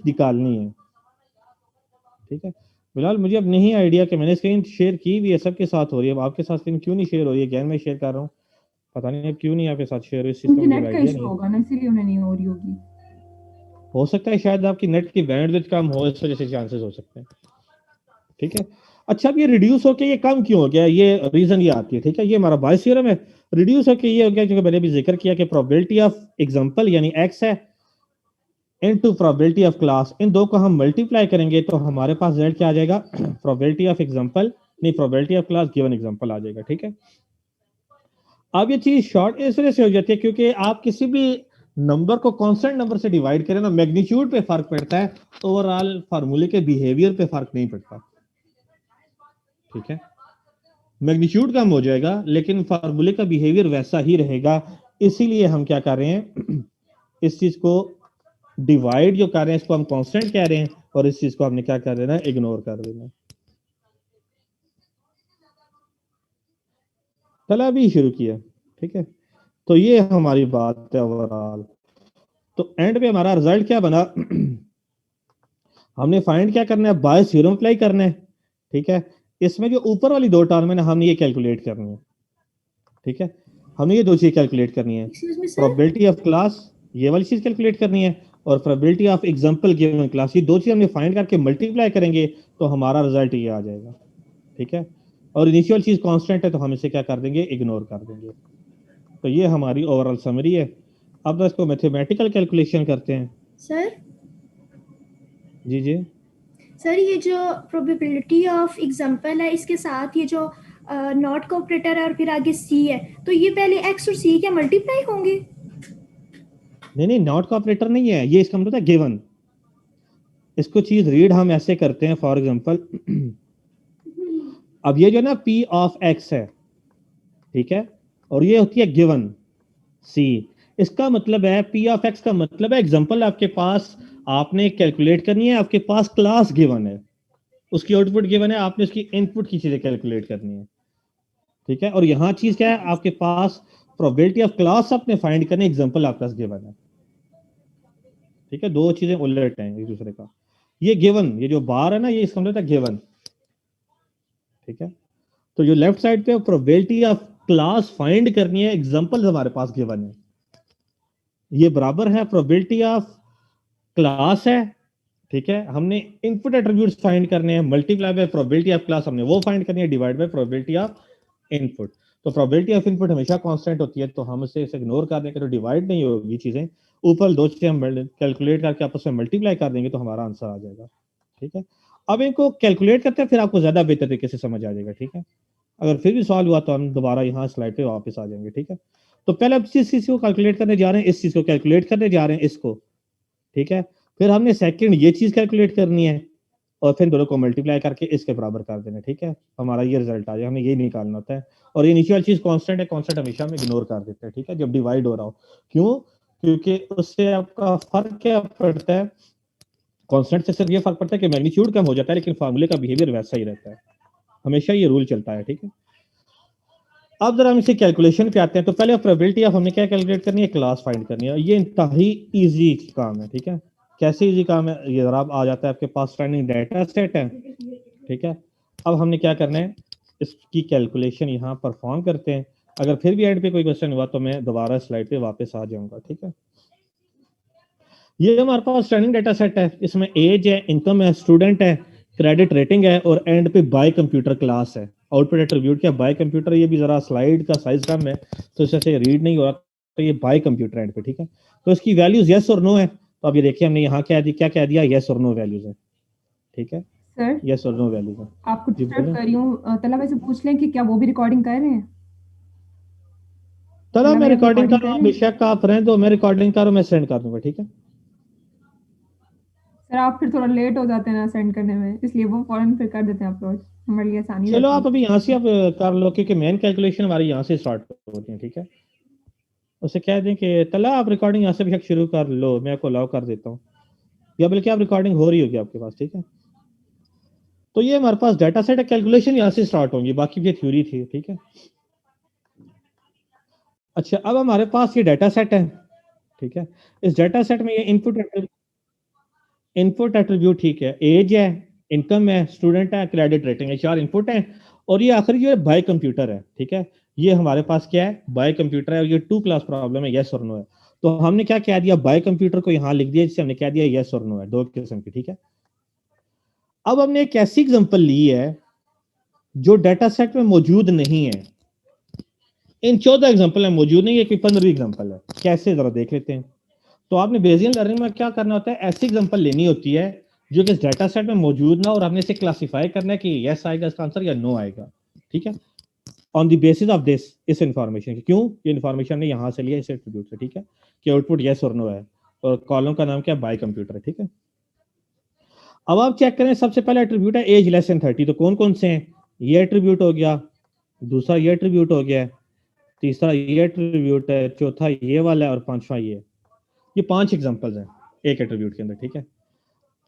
निकालनी है, ठीक है। फिलहाल मुझे अब नहीं आइडिया कि मैंने स्क्रीन शेयर की भी है, सबके साथ हो रही है, अब आपके साथ स्क्रीन क्यों नहीं शेयर हो रही है, गैन में शेयर कर रहा हूँ, पता नहीं अब क्यों नहीं आपके साथ शेयर हो, इस चीज़ का उनकी मुझे नेट का आइडिया इशू नहीं है। होगा ना, इसीलिए उन्हें नहीं हो रही होगी। हो सकता है शायद आपकी नेट की बैंडविड्थ कम हो, इस वजह से चांसेस हो सकते हैं, ठीक है। अच्छा, अब ये रिड्यूस होके ये कम क्यों हो गया, ये रीजन ये आती है, ठीक है। ये हमारा बायस थ्योरम है, रिड्यूस होके ये हो गया जो मैंने भी जिक्र किया कि प्रोबेबिलिटी ऑफ एग्जांपल यानी एक्स है इनटू प्रोबेबिलिटी ऑफ क्लास, इन दो को हम मल्टीप्लाई करेंगे तो हमारे पास रिजल्ट क्या आ जाएगा, प्रोबेबिलिटी ऑफ एग्जांपल नहीं probability of class given example आ जाएगा, ठीक है। अब ये चीज शॉर्ट इस वजह से हो जाती है क्योंकि आप किसी भी नंबर को कांस्टेंट नंबर से डिवाइड करें ना, मैग्नीट्यूड पे फर्क पड़ता है, ओवरऑल फार्मूले के बिहेवियर पे फर्क नहीं पड़ता, ठीक है। मैग्नीट्यूड कम हो जाएगा लेकिन फार्मूले का बिहेवियर वैसा ही रहेगा, इसीलिए हम क्या कर रहे हैं इस चीज को डिवाइड जो कर रहे हैं इसको हम कांस्टेंट कह रहे हैं, और इस चीज को हमने क्या कर देना है, इग्नोर कर देना है। चला अभी शुरू किया, ठीक है। तो ये हमारी बात है ओवरऑल। तो एंड पे हमारा रिजल्ट क्या बना हमने फाइंड क्या करना है, बायस थ्योरम अप्लाई करना है, ठीक है। इसमें जो ऊपर वाली दो टर्म है ना, हमने ये कैलकुलेट करनी है, ठीक है। हमने ये दो चीज कैलकुलेट करनी है, excuse me sir. Probability of class ये वाली चीज कैलकुलेट करनी है, और probability of example given class, ये दो चीज हमने फाइंड करके मल्टीप्लाई करेंगे तो हमारा रिजल्ट ये आ जाएगा, ठीक है। और इनिशियल चीज कांस्टेंट है तो हम इसे क्या कर देंगे, इग्नोर कर देंगे। तो ये हमारी ओवरऑल समरी है। अब इसको मैथमेटिकल कैलकुलेशन करते हैं। सर जी जी। सर ये जो प्रोबेबिलिटी ऑफ एग्जांपल है, इसके साथ ये जो नॉट का ऑपरेटर है और फिर आगे सी है, तो ये पहले एक्स और सी क्या मल्टीप्लाई होंगे? नहीं नहीं, नॉट का ऑपरेटर नहीं है ये, इसका मतलब है गिवन। इसको चीज रीड हम ऐसे करते हैं, फॉर एग्जांपल अब ये जो ना पी ऑफ एक्स है, ठीक है, और ये होती है गिवन सी, इसका मतलब है पी ऑफ एक्स का मतलब है एग्जांपल आपके पास, आपने कैलकुलेट करनी है, आपके पास क्लास गिवन है, उसकी आउटपुट गिवन है, आपने उसकी इनपुट की चीजें कैलकुलेट करनी है, ठीक है। और यहाँ चीज क्या है, आपके पास प्रोबेबिलिटी ऑफ क्लास आपने फाइंड करनी, एग्जांपल आपके पास गिवन है, ठीक है। दो चीजें उलट हैं एक दूसरे का। ये गिवन, ये जो बार है ना, ये इसका मतलब है गिवन, ठीक है। तो जो लेफ्ट साइड पे प्रोबेबिलिटी ऑफ क्लास फाइंड करनी है, एग्जांपल हमारे पास गिवन है, ये बराबर है प्रोबेबिलिटी ऑफ क्लास है, ठीक है। हमने इनपुट एट्रीब्यूट्स फाइंड करने हैं, multiply by probability of class हमने वो फाइंड करनी है, divide by probability of input. तो प्रोबेबिलिटी ऑफ इनपुट हमेशा कांस्टेंट होती है, तो हम इसे इग्नोर कर देंगे तो डिवाइड नहीं होगी चीजें, ऊपर दो चीजें हम कैलकुलेट करके आपस में मल्टीप्लाई कर देंगे तो हमारा आंसर आ जाएगा, ठीक है। अब इनको कैलकुलेट करते हैं, फिर आपको ज्यादा बेहतर तरीके से समझ आ जाएगा, ठीक है। अगर फिर भी सवाल हुआ तो हम दोबारा यहाँ स्लाइड पे वापस आ जाएंगे, ठीक है। तो पहले अब जिस चीज को कैलकुलेट करने जा रहे हैं, इस चीज को कैलकुलेट करने जा रहे हैं इसको, ठीक है। फिर हमने सेकंड ये चीज कैलकुलेट करनी है, और फिर दोनों को मल्टीप्लाई करके इसके बराबर कर देना, ठीक है। हमारा ये रिजल्ट आ जाए, हमें यही निकालना होता है। और ये इनिशियल चीज कांस्टेंट है, कांस्टेंट हमेशा हम इग्नोर कर देते हैं, ठीक है, जब डिवाइड हो रहा हो। क्यों? क्योंकि उससे आपका फर्क क्या पड़ता है, कांस्टेंट से सिर्फ ये फर्क पड़ता है कि मैग्नीट्यूड कम हो जाता है, लेकिन फार्मूले का बिहेवियर वैसा ही रहता है, हमेशा ये रूल चलता है, ठीक है। अब जरा हम इसे कैलकुलेशन पे आते हैं। तो पहले प्रोबेबिलिटी ऑफ हमने क्या कैलकुलेट करनी है, क्लास फाइंड करनी है। ये इंतहाई इजी काम है, ठीक है। कैसे इजी काम है, ये जरा आ जाता है आपके पास स्टैंडिंग डाटा सेट है, ठीक है। अब हमने क्या करना है, इसकी कैलकुलेशन यहाँ परफॉर्म करते हैं। अगर फिर भी एंड पे कोई क्वेश्चन हुआ तो मैं दोबारा स्लाइड पे वापस आ जाऊंगा, ठीक है। ये हमारे पास स्टैंडिंग डाटा सेट है, इसमें एज है, इनकम है, स्टूडेंट है, क्रेडिट रेटिंग है, और एंड पे बाय कंप्यूटर क्लास है। आउटपुट एट्रीब्यूट क्या, बाय कंप्यूटर, ये भी जरा स्लाइड का साइज कम है तो इससे रीड नहीं हो रहा, तो ये बाय कंप्यूटर एंड पे, ठीक है। तो इसकी वैल्यूज यस और नो है, तो अब ये देखिए हमने यहाँ क्या कह दिया, यस और नो वैल्यूज है, ठीक है, सर यस और नो वैल्यूज है। आपको जी डिस्टर्ब बोले। कर रही हूँ, तला से पूछ लें कि क्या वो भी रिकॉर्डिंग कर रहे हैं? चलो तला मैं भाई आप रिकॉर्डिंग रिकॉर्डिंग कर रहा कर हूँ, रहे हैं? बेशक आप रहें, तो मैं रिकॉर्डिंग कर रहा हूँ, मैं सेंड कर दूंगा, ठीक है। सर आप फिर थोड़ा लेट हो जाते हैं ना सेंड करने में, इसलिए वो फौरन फिर कर देते हैं अपलोड, हमारे लिए आसानी चलो रहती है। आप अभी यहाँ से आप कर लो, क्योंकि मेन कैलकुलेशन हमारी यहाँ से स्टार्ट होती है, ठीक है। उसे कह दें कि तला आप रिकॉर्डिंग यहाँ से बेशक शुरू कर लो, मैं आपको अलाउ कर देता हूँ, या बल्कि आप रिकॉर्डिंग हो रही होगी आपके पास, ठीक है। तो ये हमारे पास डाटा सेट है, कैलकुलेशन यहाँ से स्टार्ट होंगी, बाकी ये थ्योरी थी, ठीक है। अच्छा, अब हमारे पास ये डाटा सेट है, ठीक है। इस डाटा सेट में ये इनपुट एट्रीब्यूट ठीक है, एज है, इनकम है, स्टूडेंट है, क्रेडिट रेटिंग है, 4 इनपुट है। और ये आखिरी जो है बाय कंप्यूटर है, ठीक है। ये हमारे पास क्या है, बाय कंप्यूटर है, और ये 2 क्लास प्रॉब्लम है, यस और नो है। तो हमने क्या कह दिया, बाय कंप्यूटर को यहाँ लिख दिया, जिससे हमने कह दिया यस और नो है, 2 किस्म की, ठीक है। अब हमने एक ऐसी एग्जांपल ली है जो डाटा सेट में मौजूद नहीं है। इन 14 एग्जांपल में मौजूद नहीं है, कोई 15वीं एग्जांपल है। कैसे, जरा देख लेते हैं। तो आपने बेसिक लर्निंग में क्या करना होता है, ऐसी एग्जांपल लेनी होती है जो कि इस डाटा सेट में मौजूद ना, और हमने इसे क्लासिफाई करना है कि यस आएगा इसका आंसर या नो आएगा, ठीक है। On the basis of this, इस इंफॉर्मेशन, क्यों ये इंफॉर्मेशन ने यहां से लिया, इस एट्रीब्यूट से, ठीक है, कि आउटपुट यस और नो है, और कॉलम का नाम क्या है, बाय कंप्यूटर है, ठीक है। अब आप चेक करें, सबसे पहला एट्रीब्यूट है एज लेस देन 30। तो कौन कौन से हैं, ये एट्रीब्यूट हो गया, दूसरा ये एट्रीब्यूट हो गया, तीसरा ये एट्रीब्यूट है, चौथा ये वाला है, और पांचवा ये 5 एग्जांपल्स हैं एक एट्रीब्यूट के अंदर, ठीक है।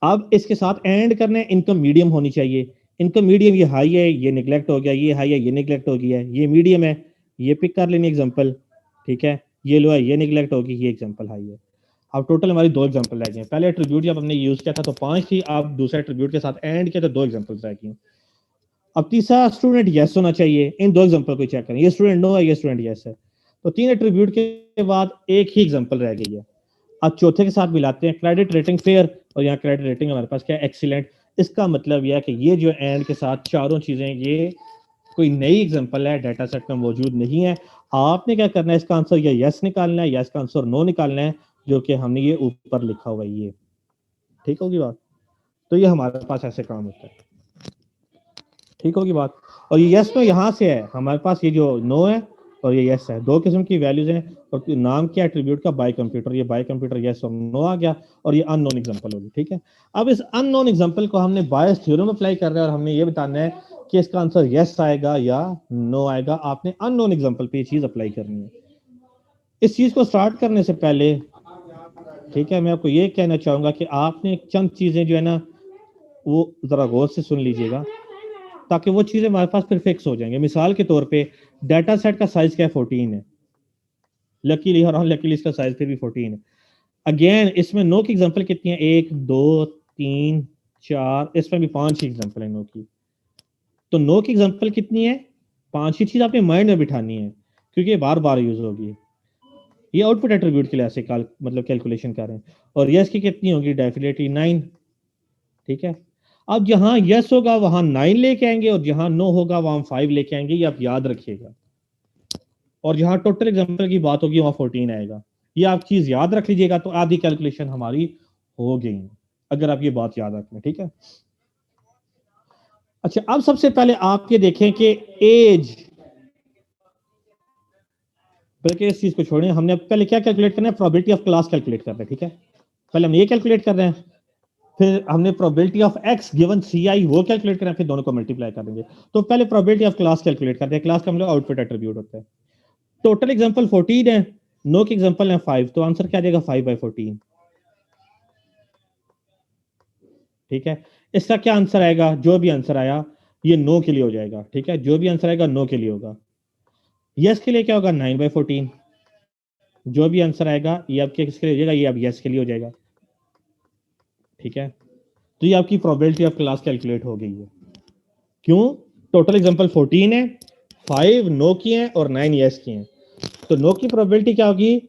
अब इसके साथ एंड करने, इनकम मीडियम होनी चाहिए। इनकम मीडियम, ये हाई है, ये निगलेक्ट हो गया, ये हाई है, ये निगलेक्ट हो गया, ये मीडियम है, ये पिक कर लेनी एग्जांपल, ठीक है। ये लो है, ये निगलेक्ट होगी, ये एग्जांपल हाई है। अब टोटल हमारी 2 एग्जांपल रह गए। पहले एट्रीब्यूट जब हमने यूज किया था तो 5 थी, अब दूसरे एट्रीब्यूट के साथ एंड किया तो 2 एग्जांपल्स रह गई। अब तीसरा, स्टूडेंट यस होना चाहिए। इन 2 एग्जांपल को चेक करें, ये स्टूडेंट नो है, ये स्टूडेंट यस है। तो 3 एट्रीब्यूट के बाद एक ही एग्जांपल रह गई है। अब चौथे के साथ मिलाते हैं, क्रेडिट रेटिंग फेयर, और यहाँ क्रेडिट रेटिंग हमारे पास क्या है, एक्सीलेंट। इसका मतलब यह है कि ये जो एंड के साथ चारों चीजें, ये कोई नई एग्जांपल है, डाटा सेट में मौजूद नहीं है। आपने क्या करना है, इसका आंसर या यस निकालना है या इसका आंसर नो निकालना है, जो कि हमने ये ऊपर लिखा हुआ है, ये ठीक होगी बात। तो ये हमारे पास ऐसे काम होता है, ठीक होगी बात। और ये यस तो यहाँ से है हमारे पास, ये जो नो है और ये यस है, 2 किस्म की वैल्यूज हैं। और नाम क्या एट्रीब्यूट का, बाय कंप्यूटर। ये बाय कंप्यूटर यस और नो आ गया, और ये अननोन एग्जांपल होगी, ठीक है। अब इस अननोन एग्जांपल को हमने बायस थ्योरम अप्लाई कर रहे हैं, और हमने ये बताना है कि इसका आंसर यस आएगा या नो आएगा। आपने अननोन एग्जांपल पे ये चीज अप्लाई करनी है। इस चीज को स्टार्ट करने से पहले, ठीक है, मैं आपको ये कहना चाहूंगा कि आपने चंद चीजें जो है ना, वो जरा गौर से सुन लीजिएगा, ताकि वो चीजें हमारे पास फिर फिक्स हो जाएंगे। मिसाल के तौर पे डाटा सेट का साइज क्या है, 14 है। लकीली और अनलकीली इसका साइज फिर भी 14 है। अगेन इसमें नो की एग्जांपल कितनी है, 1 2 3 4, इसमें भी 5 ही एग्जांपल है नो की। तो नो की एग्जांपल कितनी है, 5 ही चीज आपने माइंड में बिठानी है, क्योंकि ये बार बार यूज होगी। ये आउटपुट एट्रीब्यूट के लिए ऐसे मतलब कैलकुलेशन कर रहे हैं। और यस की कितनी होगी, डेफिनेटली 9, ठीक है। अब जहां यस होगा वहां 9 लेके आएंगे, और जहां नो होगा वहां 5 लेके आएंगे, ये आप याद रखिएगा। और जहां टोटल एग्जांपल की बात होगी वहां 14 आएगा। ये आप चीज याद रख लीजिएगा, तो आधी कैलकुलेशन हमारी हो गई, अगर आप ये बात याद रखें, ठीक है। अच्छा, अब सबसे पहले आप ये देखें कि एज, बल्कि इस चीज को छोड़ें, हमने पहले क्या कैलकुलेट करना है, प्रोबेबिलिटी ऑफ क्लास कैलकुलेट करना है, ठीक है। पहले हम ये कैलकुलेट कर रहे हैं, फिर हमने probability of X given C I वो कैलकुलेट करना है, फिर दोनों को मल्टीप्लाई कर देंगे। तो पहले प्रोबेबिलिटी ऑफ क्लास कैलकुलेट करते हैं। क्लास का मतलब आउटपुट एट्रीब्यूट होता है। टोटल एग्जांपल 14 है, नो के एग्जांपल है 5, तो आंसर क्या देगा, 5/14, ठीक है। इसका क्या आंसर आएगा, जो भी आंसर आया ये नो के लिए हो जाएगा, ठीक है। जो भी आंसर आएगा नो के लिए होगा। यस के लिए क्या होगा, 9/14। जो भी आंसर आएगा ये आपके किसके लिए हो जाएगा, ये अब यस के लिए हो जाएगा, ठीक है। तो ये आपकी प्रोबेबिलिटी ऑफ क्लास कैलकुलेट हो गई है। क्यों, टोटल एग्जांपल 14 है, 5 नो की हैं और 9 यस की हैं। तो नो की प्रोबेबिलिटी क्या होगी,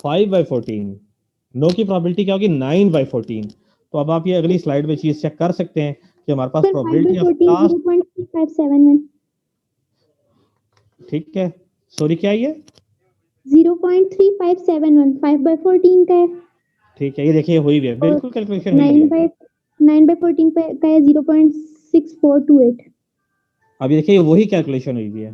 5/14। नो की प्रोबेबिलिटी क्या होगी, 9/14। तो अब आप ये अगली स्लाइड में चीज चेक कर सकते हैं कि हमारे पास प्रोबेबिलिटी ऑफ क्लास, 0.3571, ठीक है। सॉरी क्या है ये, 0.3571, 5/14 का है, ठीक है। ये देखिए हुई भी है, और बिल्कुल कैलकुलेशन हुई है। 9/14 का है 0.6428। अब ये देखिए वही कैलकुलेशन हुई भी है,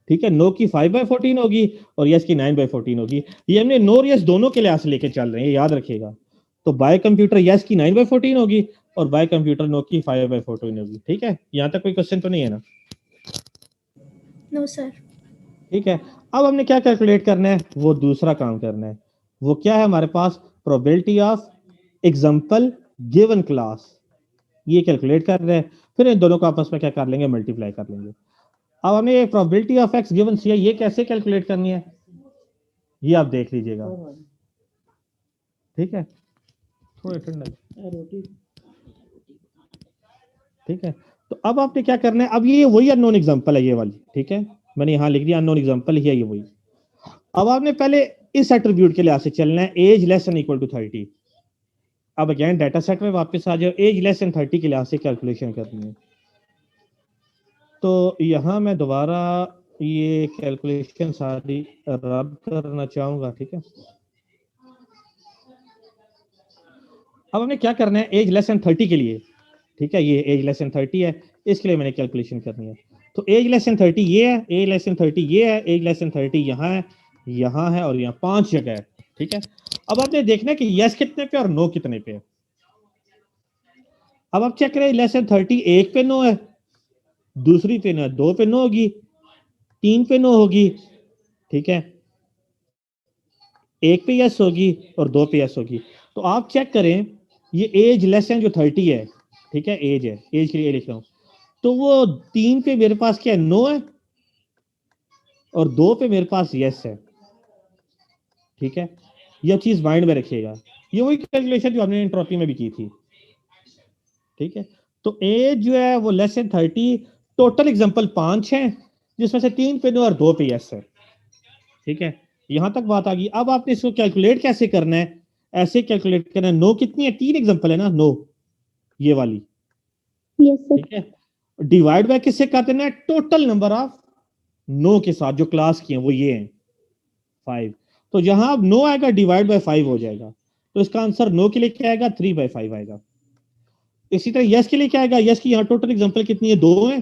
ठीक है। नो की 5/14 होगी और यस की 9/14 होगी। ये हमने नो और यस दोनों के लिहाज से लेके चल रहे हैं, याद रखिएगा। तो बाय कंप्यूटर यस की 9/14 होगी और बाय कंप्यूटर नो की 5/14 होगी, ठीक है। यहां तक कोई क्वेश्चन तो नहीं है ना, नो सर। ठीक है। अब हमने क्या कैलकुलेट करना है, वो दूसरा काम करना है। वो क्या है हमारे पास, probability of example given class, ये कैलकुलेट कर रहे हैं। फिर इन दोनों को आपस में क्या कर लेंगे, मल्टीप्लाई कर लेंगे। अब हमें ये probability of X given C है, ये कैसे कैलकुलेट करनी है, ये आप देख लीजिएगा, ठीक है। थोड़ा ठंडा ठीक है, तो अब आपने क्या करना है, अब ये वही अननोन एग्जांपल है ये वाली, ठीक है, मैंने यहाँ लिख दिया अननोन एग्जांपल ही है ये वही। अब आपने पहले इस एट्रीब्यूट के लिहाज से चलना है, age less than equal to 30। अब अगेन डाटा सेट में वापस आ जाओ, एज लेस देन 30 के लिहाज से कैलकुलेशन करनी है। तो यहाँ मैं दोबारा ये कैलकुलेशन सारी रब करना चाहूंगा, ठीक है। अब हमें क्या करना है, एज लेस देन 30 के लिए, ठीक है, ये एज लेस देन 30 है, इसके लिए मैंने कैलकुलेशन करनी है। तो एज लेस देन 30 ये है, एज लेस देन 30 ये है, एज लेस देन 30 यहाँ है और यहाँ 5 जगह है, ठीक है। अब आपने देखना है कि यस कितने पे और नो कितने पे है। अब आप चेक करें, लेस देन 30 एक पे नो है, दूसरी पे नो है, 2 पे नो होगी, 3 पे नो होगी, ठीक है, एक पे यस होगी और 2 पे यस होगी। तो आप चेक करें, ये एज लेस देन जो 30 है, ठीक है, एज है, एज के लिए लिख रहा हूं, तो वो 3 पे मेरे पास क्या है, नो है, और 2 पे मेरे पास यस है, ठीक है। यह चीज माइंड में रखिएगा, ये वही कैलकुलेशन जो हमने एंट्रोपी में भी की थी, ठीक है। तो एज जो है वो लेस देन 30, टोटल एग्जांपल 5 है, जिसमें से 3 पे नो और 2 पे यस है, ठीक है। यहां तक बात आ गई। अब आपने इसको कैलकुलेट कैसे करना है, ऐसे कैलकुलेट करना है। नो कितनी है, 3 एग्जांपल है ना, नो ये वाली, यस सर। ठीक है। डिवाइड बाय किससे कर देना है, टोटल नंबर ऑफ नो के साथ जो क्लास की है वो ये है 5। तो जहां अब नो आएगा डिवाइड बाय 5 हो जाएगा, तो इसका आंसर नो के लिए क्या आएगा, 3/5 आएगा। इसी तरह यस के लिए क्या आएगा, यस की यहाँ टोटल एग्जांपल कितनी है, 2 है,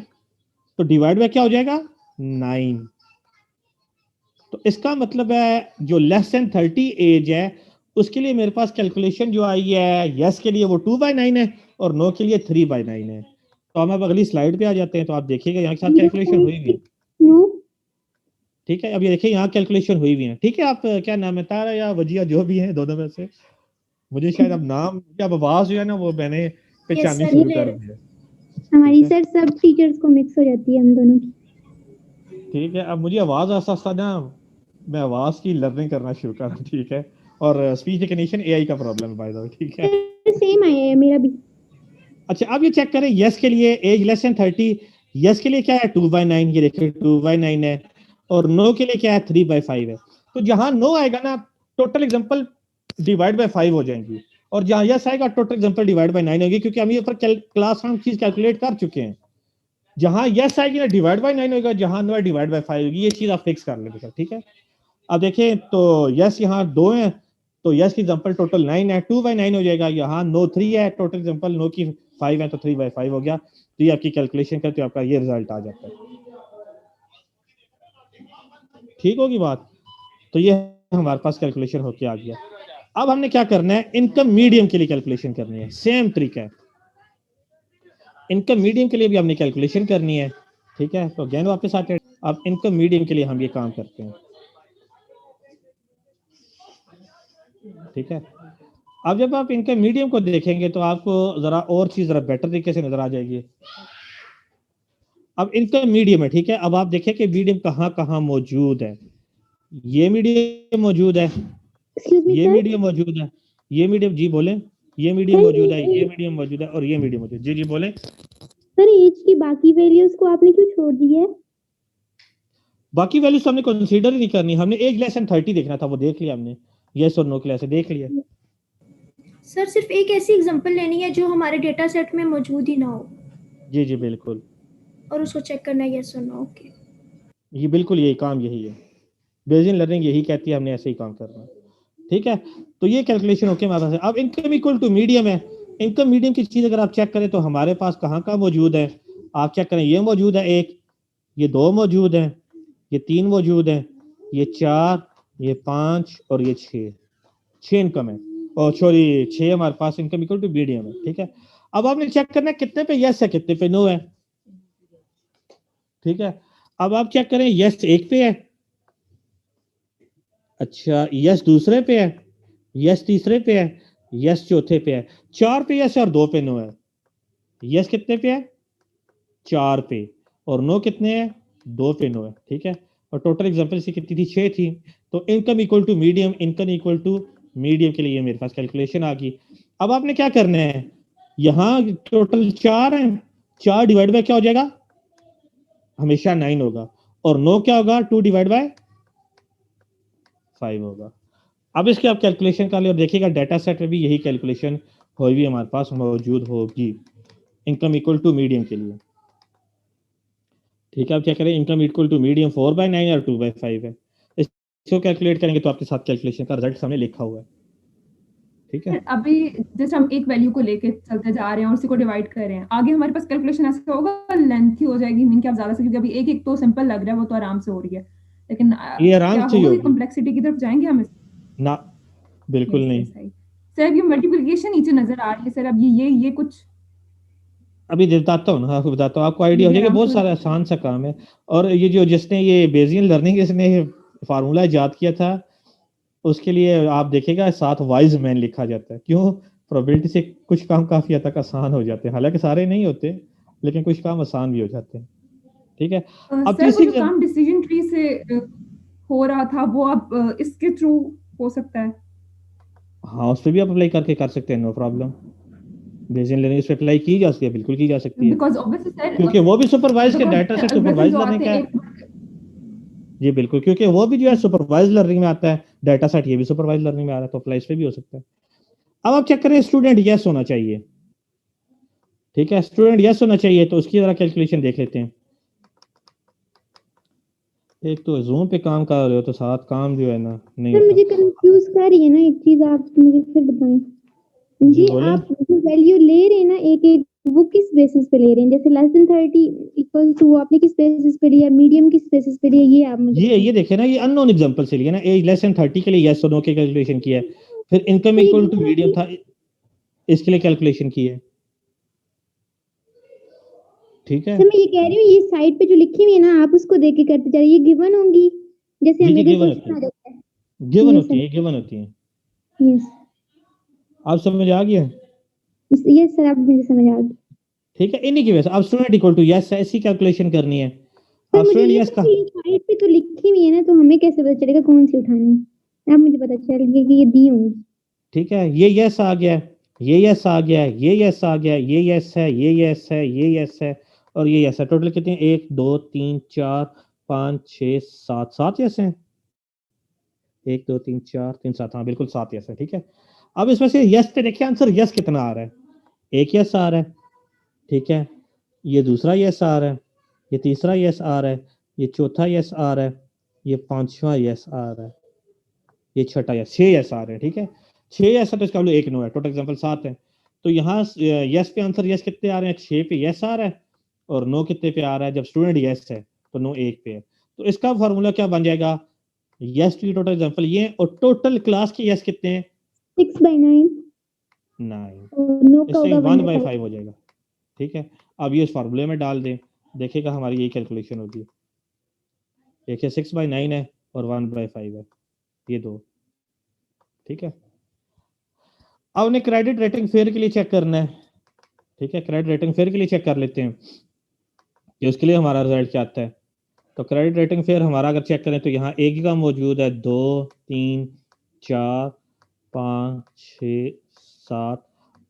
तो डिवाइड बाय क्या हो जाएगा, 9। तो इसका मतलब है जो लेस देन 30 एज है उसके लिए मेरे पास कैलकुलेशन जो आई है, यस के लिए वो 2/9 है और नो के लिए 3/9 है। तो हम अब अगली स्लाइड पे आ जाते हैं, तो आप देखिएगा यहाँ के साथ कैलकुलेशन हुई हुई है, ठीक है। अब ये देखिए यहाँ कैलकुलेशन हुई हुई है, ठीक है। आप क्या नाम है, तारा या वजिया, जो भी है दोनों में से, मुझे शायद अब नाम अब आवाज जो है ना वो मैंने पहचाननी सर, शुरू कर दी है, हमारी ठीक है। सर सब टीचर्स को मिक्स हो जाती है हम दोनों की। ठीक है, अब मुझे आवाज आस्ता आस्ता ना, मैं आवाज की लर्निंग करना शुरू कर रहा हूं, ठीक है। और स्पीच रिकग्निशन एआई का प्रॉब्लम है बाय द वे, ठीक है। सेम आया है मेरा भी। अच्छा, अब ये चेक करें, यस के लिए एज लेस देन 30, यस के लिए क्या है 2/9, ये देखिए 2/9 है, और नो के लिए क्या है 3/5 है। तो जहां नो आएगा ना, टोटल एग्जांपल डिवाइड बाय 5 हो जाएंगी, और जहां यस आएगा टोटल एग्जांपल डिवाइड बाय 9 होगी, क्योंकि हम ये ऊपर क्लास हम चीज कैलकुलेट कर चुके हैं। जहां यस आएगी ना डिवाइड बाय 9 होगा, जहां नो डिवाइड बाय 5 होगी, ये चीज आप फिक्स कर लेंगे, ठीक है। अब देखें तो यस यहाँ 2 है, तो यस की एग्जांपल टोटल 9 है, 2/9 हो जाएगा। यहाँ नो 3 है, टोटल एग्जांपल नो की 5 है, तो 3/5 हो गया। तो ये आपकी कैलकुलेशन करते हो आपका ये रिजल्ट आ जाता है, ठीक होगी बात। तो ये हमारे पास कैलकुलेशन होके आ गया। अब हमने क्या करना है, इनकम मीडियम के लिए कैलकुलेशन करनी है, सेम तरीका है। इनकम मीडियम के लिए भी हमने कैलकुलेशन करनी है, ठीक है। तो अगेन वापस आते हैं, अब इनकम मीडियम के लिए हम ये काम करते हैं, ठीक है। अब जब आप इनकम मीडियम को देखेंगे तो आपको जरा और चीज जरा बेटर तरीके से नजर आ जाएगी। अब इनकम मीडियम है, ठीक है। अब आप देखें कि मीडियम कहाँ कहाँ मौजूद है, ये मीडियम मौजूद है, ये मीडियम मौजूद है, ये मीडियम, जी बोले, ये मीडियम मौजूद है, ये मीडियम मौजूद है, और ये मीडियम मौजूद, जी जी बोले। सर एज की बाकी वैल्यूज को आपने क्यों छोड़ दिया है? बाकी वैल्यूज हमने कंसीडर ही नहीं करनी, हमने एज लेस देन 30 देखना था, वो देख लिया हमने, यस और नो के लिए देख लिया। सर सिर्फ एक ऐसी एग्जांपल लेनी है जो हमारे डेटा सेट में मौजूद ही ना हो, जी जी बिल्कुल, और उसको चेक करना है यस और नो। ओके, ये बिल्कुल यही काम यही है, बेसिक लर्निंग यही कहती है हमने ऐसे ही काम करना है, ठीक है। तो ये कैलकुलेशन ओके हमारे पास है। अब इनकम इक्वल टू मीडियम है, इनकम मीडियम की चीज अगर आप चेक करें तो हमारे पास कहाँ कहाँ मौजूद है, आप चेक करें, ये मौजूद है एक, ये 2 मौजूद है, ये 3 मौजूद है, ये 4, ये 5 और ये 6 इनकम है, और सॉरी 6 हमारे पास इनकम इक्वल टू मीडियम है, ठीक है। अब आपने चेक करना है कितने पे यस है कितने पे नो है, ठीक है। अब आप चेक करें, यस एक पे है, अच्छा यस दूसरे पे है, यस तीसरे पे है, यस चौथे पे है, 4 पे यस और 2 पे नो है। यस कितने पे है, 4 पे, और नो कितने हैं, 2 पे नो है, ठीक है। और टोटल एग्जांपल से कितनी थी, 6 थी। तो income equal to medium, income equal to medium के लिए मेरे पास कैलकुलेशन आ गई। अब आपने क्या करना है, यहाँ टोटल 4 है, 4 डिवाइड बाय क्या हो जाएगा, हमेशा 9 होगा, और 9 क्या होगा, 2 डिवाइड बाय 5 होगा। अब इसकी आप कैलकुलेशन कर ले और देखिएगा डाटा सेट में भी यही कैलकुलेशन होगी हमारे पास मौजूद होगी इनकम इक्वल टू मीडियम के लिए। ठीक है, आप क्या करें, इनकम इक्वल टू मीडियम 4/9 और 2/5 है, इसको कैलकुलेट करेंगे तो आपके साथ कैलकुलेशन का रिजल्ट सामने लिखा हुआ है। ठीक है, अभी जैसे हम एक वैल्यू को लेके चलते जा रहे हैं और उसी को डिवाइड कर रहे हैं, आगे हमारे पास कैलकुलेशन ऐसा होगा लेंथी हो जाएगी, मीन कि आप ज्यादा से, क्योंकि अभी एक एक तो सिंपल लग रहा है, वो तो आराम से हो रही है, लेकिन ये आराम क्या से ही होगा कि होगी कॉम्प्लेक्सिटी की तरफ जाएंगे हम ना, बिल्कुल नहीं। सर अब ये मल्टीप्लिकेशन नीचे नजर आ रही है सर, अब ये कुछ अभी बताता हूँ ना, आपको बताता हूँ, आपको आइडिया हो ये जाएगा, आराम बहुत से सारा आसान सा काम है। और ये जो जिसने ये बेजियन लर्निंग इसने फार्मूला इजाद किया था, उसके लिए आप देखेगा साथ वाइज मैन लिखा जाता है। क्यों, प्रोबेबिलिटी से कुछ काम काफी हद तक आसान हो जाते हैं, हालांकि सारे नहीं होते, लेकिन कुछ काम आसान भी हो जाते हैं। ठीक है, अब सर वो तीसरी जो काम डिसीजन ट्री से हो रहा था वो अब इसके थ्रू हो सकता है। हाँ, उस पर भी आप अप्लाई करके कर सकते हैं, नो प्रॉब्लम। बेसियन लर्निंग उस पर अप्लाई की जा सकती है, बिल्कुल की जा सकती है, बिकॉज ऑब्वियसली सर क्योंकि वो भी सुपरवाइज के डाटा सेट एल्गोरिथम सुपरवाइज जो लर्निंग आते का हैं है। एक जी बिल्कुल, क्योंकि वो भी जो है सुपरवाइज लर्निंग में आता है, डाटा सेट ये भी सुपरवाइज लर्निंग में आ रहा है, तो अप्लाई इस पे भी हो सकता है। अब आप चेक करें, स्टूडेंट यस होना चाहिए। ठीक है, स्टूडेंट यस होना चाहिए, तो उसकी जरा कैलकुलेशन देख लेते हैं। एक तो जूम पे काम कर रहे हो तो साथ काम जो है ना नहीं सर मुझे होता। कंफ्यूज कर रही है ना एक चीज, आप मुझे फिर बताएं जी जी। बोलें। आप जो वैल्यू ले रहे हैं ना एक एक, वो किस बेसिस पे ले रहे हैं? जैसे लेस देन 30 इक्वल टू आपने किस बेसिस पे लिया, मीडियम किस बेसिस पे लिया, ये आप मुझे ये बताएं। देखिए ना, ये अननोन एग्जांपल से लिया ना, एज लेस देन 30 के लिए यस और नो की कैलकुलेशन किया है, फिर इनकम सर ये इक्वल टू गिवन मीडियम होगी, था, इसके लिए कैलकुलेशन की है। ठीक है, सर मैं ये कह रही हूँ ये साइड पे जो लिखी हुई है ना, आप उसको देख के करते जा रहे हैं, ये गिवन होंगी जैसे ये हमें कोई गिवन होती क्वेश्चन है, आ जाता है। गिवन यस होती सर, है, गिवन होती है। यस आप समझ आ गया। यस सर, आप मुझे समझ आ गई। ठीक है, इन्हीं की वजह से अब स्टूडेंट इक्वल टू यस ऐसी कैलकुलेशन करनी है। सर अब मुझे स्टूडेंट ये यस का, समझ, ये साइड पे तो लिखी हुई है ना, तो हमें कैसे पता चलेगा कौन सी उठानी है? आप मुझे पता चल गया कि ये दी होंगी। ठीक है, ये यस आ गया, ये यस आ गया, ये यस आ गया, ये यस है, ये यस है, ये यस है, और ये यस है। टोटल कितने, 1 2 3 4 5 6 7, 7 यस हैं। 1 2 3 4 3 7, हाँ बिल्कुल 7 यस है। ठीक है, अब इसमें से यस पे देखिए आंसर यस कितना आ रहा है, एक यस आ रहा है। ठीक है, ये दूसरा यस आ रहा है, ये तीसरा यस आ रहा है, ये चौथा यस आ रहा है, ये पांचवा यस आ रहा है, ये छठा यस, 6 यस आ रहे हैं। ठीक है, 6 यस है तो इसका वैल्यू 1 नो है, टोटल एग्जांपल 7 है। तो यहाँ यस पे आंसर यस कितने आ रहे हैं, 6 पे यस आ रहा है, और नो कितने पे आ रहा है, जब स्टूडेंट यस है तो नो 1 पे है। तो इसका फार्मूला क्या बन जाएगा, यस की टोटल एग्जांपल ये है, और टोटल क्लास के यस कितने हैं, 6/9 9, और नो का इससे होगा 1/5 हो जाएगा। ठीक है, अब ये इस फार्मूले में डाल दें, देखिएगा हमारी यही कैलकुलेशन होगी। देखिए 6/9 है और 1/5 है, ये दो। ठीक है, अब उन्हें क्रेडिट रेटिंग फेयर के लिए चेक करना है। ठीक है, क्रेडिट रेटिंग फेयर के लिए चेक कर लेते हैं कि उसके लिए हमारा रिजल्ट क्या आता है। तो क्रेडिट रेटिंग फेयर हमारा अगर चेक करें तो यहाँ एक का मौजूद है, 2 3 4 5 6 7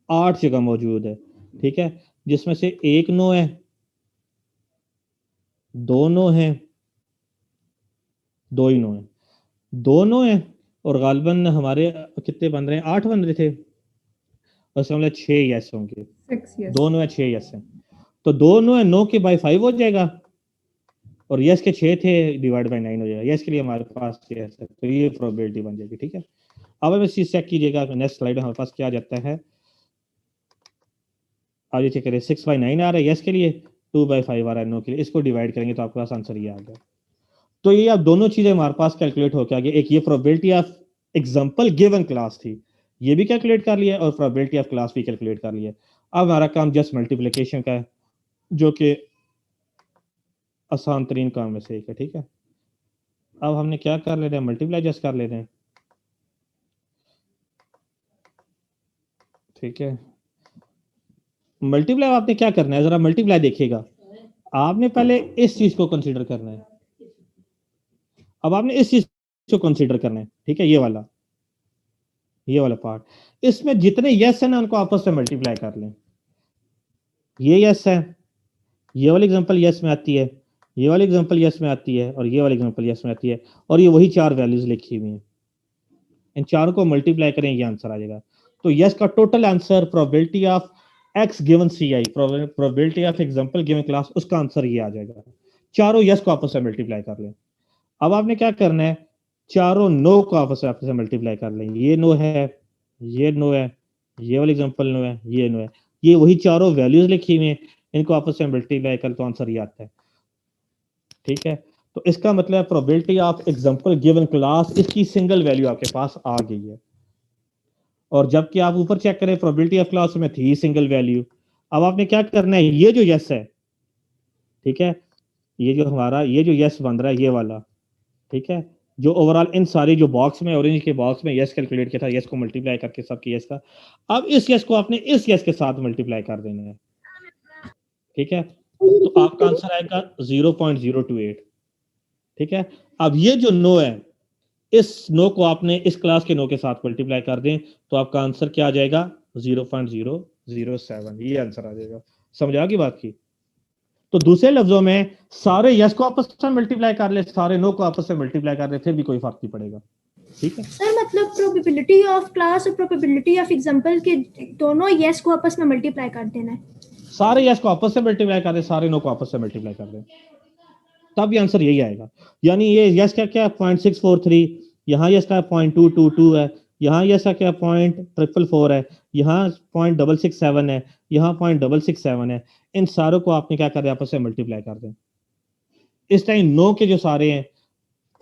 8 जगह मौजूद है। ठीक है, जिसमें से एक नो है, 2 नो है, 2 ही नो है, 2 नो है, और गालबन हमारे कितने बन रहे हैं, 8 बन रहे थे, और इसका मतलब 6 यस होंगे, 6 यस। 2 नो है 6 यस है, तो 2 नो है, 9 के बाई 5 हो जाएगा, और यस के 6 थे, डिवाइड बाई 9 हो जाएगा। यस के लिए हमारे पास यस है, तो ये प्रोबेबिलिटी बन जाएगी। ठीक है, अब अब इस चीज चेक कीजिएगा, नेक्स्ट स्लाइड में हमारे पास क्या जाता है, अब ये चेक करिए, 6/9 आ रहा है यस के लिए, 2/5 आ रहा है नो के लिए, इसको डिवाइड करेंगे तो आपके पास आंसर ये आ गया। तो ये आप दोनों चीजें हमारे पास कैलकुलेट होकर आ गई, एक ये probability of example given class थी, ये भी कैलकुलेट कर लिया, और प्रोबेबिलिटी ऑफ क्लास भी कैलकुलेट कर लिया। अब हमारा काम जस्ट मल्टीप्लिकेशन का है, जो कि आसान तरीन काम में से एक है। ठीक है, अब हमने क्या कर लेना है, मल्टीप्लाई जस्ट कर लेना है। ठीक है, मल्टीप्लाई आपने क्या करना है, जरा मल्टीप्लाई देखिएगा, आपने पहले इस चीज को कंसीडर करना है, अब आपने इस चीज को कंसीडर करना है। ठीक है, ये वाला, ये वाला पार्ट, इसमें जितने यस है ना उनको आपस में मल्टीप्लाई कर लें। ये यस है, ये वाली एग्जांपल यस में आती है, ये वाली एग्जांपल यस में आती है, और ये वाली एग्जांपल यस में आती है, और ये वही चार वैल्यूज लिखी हुई हैं। इन चारों को मल्टीप्लाई करें, ये आंसर आ जाएगा। तो यस का total answer probability of X given C I, probability of example given class, उसका आंसर ये आ जाएगा। चारों यस को आपस में मल्टीप्लाई कर लें। अब आपने क्या करना है, चारों नो को आपस में मल्टीप्लाई कर लेंगे। ये नो है, ये नो है, ये वाली एग्जांपल नो है, ये नो है, ये वही चारों वैल्यूज लिखी हुई हैं, इनको आपस में मल्टीप्लाई कर तो आंसर ये आता है। ठीक है, तो इसका मतलब probability of example given class, इसकी सिंगल वैल्यू आपके पास आ गई है। और जबकि आप ऊपर चेक करें प्रोबेबिलिटी ऑफ क्लास में थी सिंगल वैल्यू। अब आपने क्या करना है, ये जो यस है, ठीक है, ये जो हमारा ये जो यस बन रहा है ये वाला, ठीक है, जो ओवरऑल इन सारी जो बॉक्स में ऑरेंज के बॉक्स में यस कैलकुलेट किया था, यस को मल्टीप्लाई करके सबके यस का, अब इस यस को आपने इस यस के साथ मल्टीप्लाई कर देना है। ठीक है, तो आपका आंसर आएगा 0.028। ठीक है, अब ये जो नो है, इस नो को आपने इस क्लास के नो के साथ मल्टीप्लाई कर दें तो आपका आंसर क्या आ जाएगा, 0.007। ये आंसर आ जाएगा। समझ आ गई बात की? तो दूसरे लफ्जों में सारे यस को आपस में मल्टीप्लाई कर ले, सारे नो को आपस में मल्टीप्लाई कर ले, फिर भी कोई फर्क नहीं पड़ेगा। ठीक है सर, मतलब प्रोबेबिलिटी ऑफ क्लास और प्रोबेबिलिटी ऑफ एग्जांपल के दोनों यस को आपस में मल्टीप्लाई कर देना है। सारे यस को आपस में मल्टीप्लाई कर दे, सारे नो को आपस में मल्टीप्लाई कर दे, तब ये आंसर यही आएगा। यानी ये यस का क्या 0.643, यहाँ यस का 0.222 है, यहाँ यस का क्या 0.444 है, यहाँ 0.667 है, यहाँ 0.667 है। इन सारों को आपने क्या कर दिया, आपस में मल्टीप्लाई कर दें। इस टाइम नो के जो सारे हैं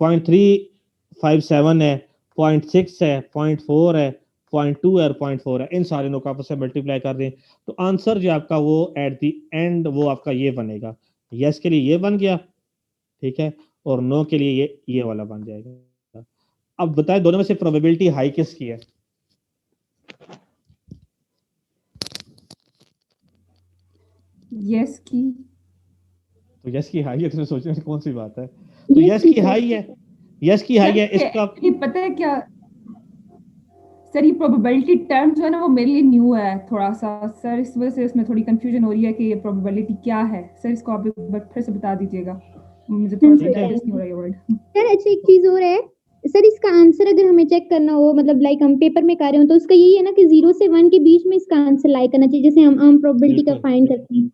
0.357 है, 0.6 है, 0.4 है, 0.2 है और 0.4 है, इन सारे नो को आपस में मल्टीप्लाई कर दें तो आंसर जो आपका वो एट द एंड वो आपका ये बनेगा। यस के लिए ये बन गया, ठीक है, और नो के लिए ये वाला बन जाएगा। अब बताएं दोनों में से प्रोबेबिलिटी हाई किसकी है? यस की। तो यस की हाई है, तो सोचने में कौन सी बात है? तो यस की हाई है, यस की हाई है। इसका पता है क्या सर, ये प्रोबेबिलिटी टर्म जो है ना वो मेरे लिए न्यू है थोड़ा सा सर, इस वजह से इसमें थोड़ी कंफ्यूजन हो रही है कि ये प्रोबेबिलिटी क्या है। सर इसको आप एक बार फिर से बता दीजिएगा, मुझे थोड़ा सा इंटरेस्ट नहीं हो रहा है वर्ड। सर अच्छा एक चीज और है सर, इसका आंसर अगर हमें चेक करना हो, मतलब लाइक हम पेपर में कर रहे हो, तो उसका यही है ना कि 0 से 1 के बीच में इसका आंसर लाई करना चाहिए, जैसे हम आम प्रोबेबिलिटी का फाइंड करते हैं।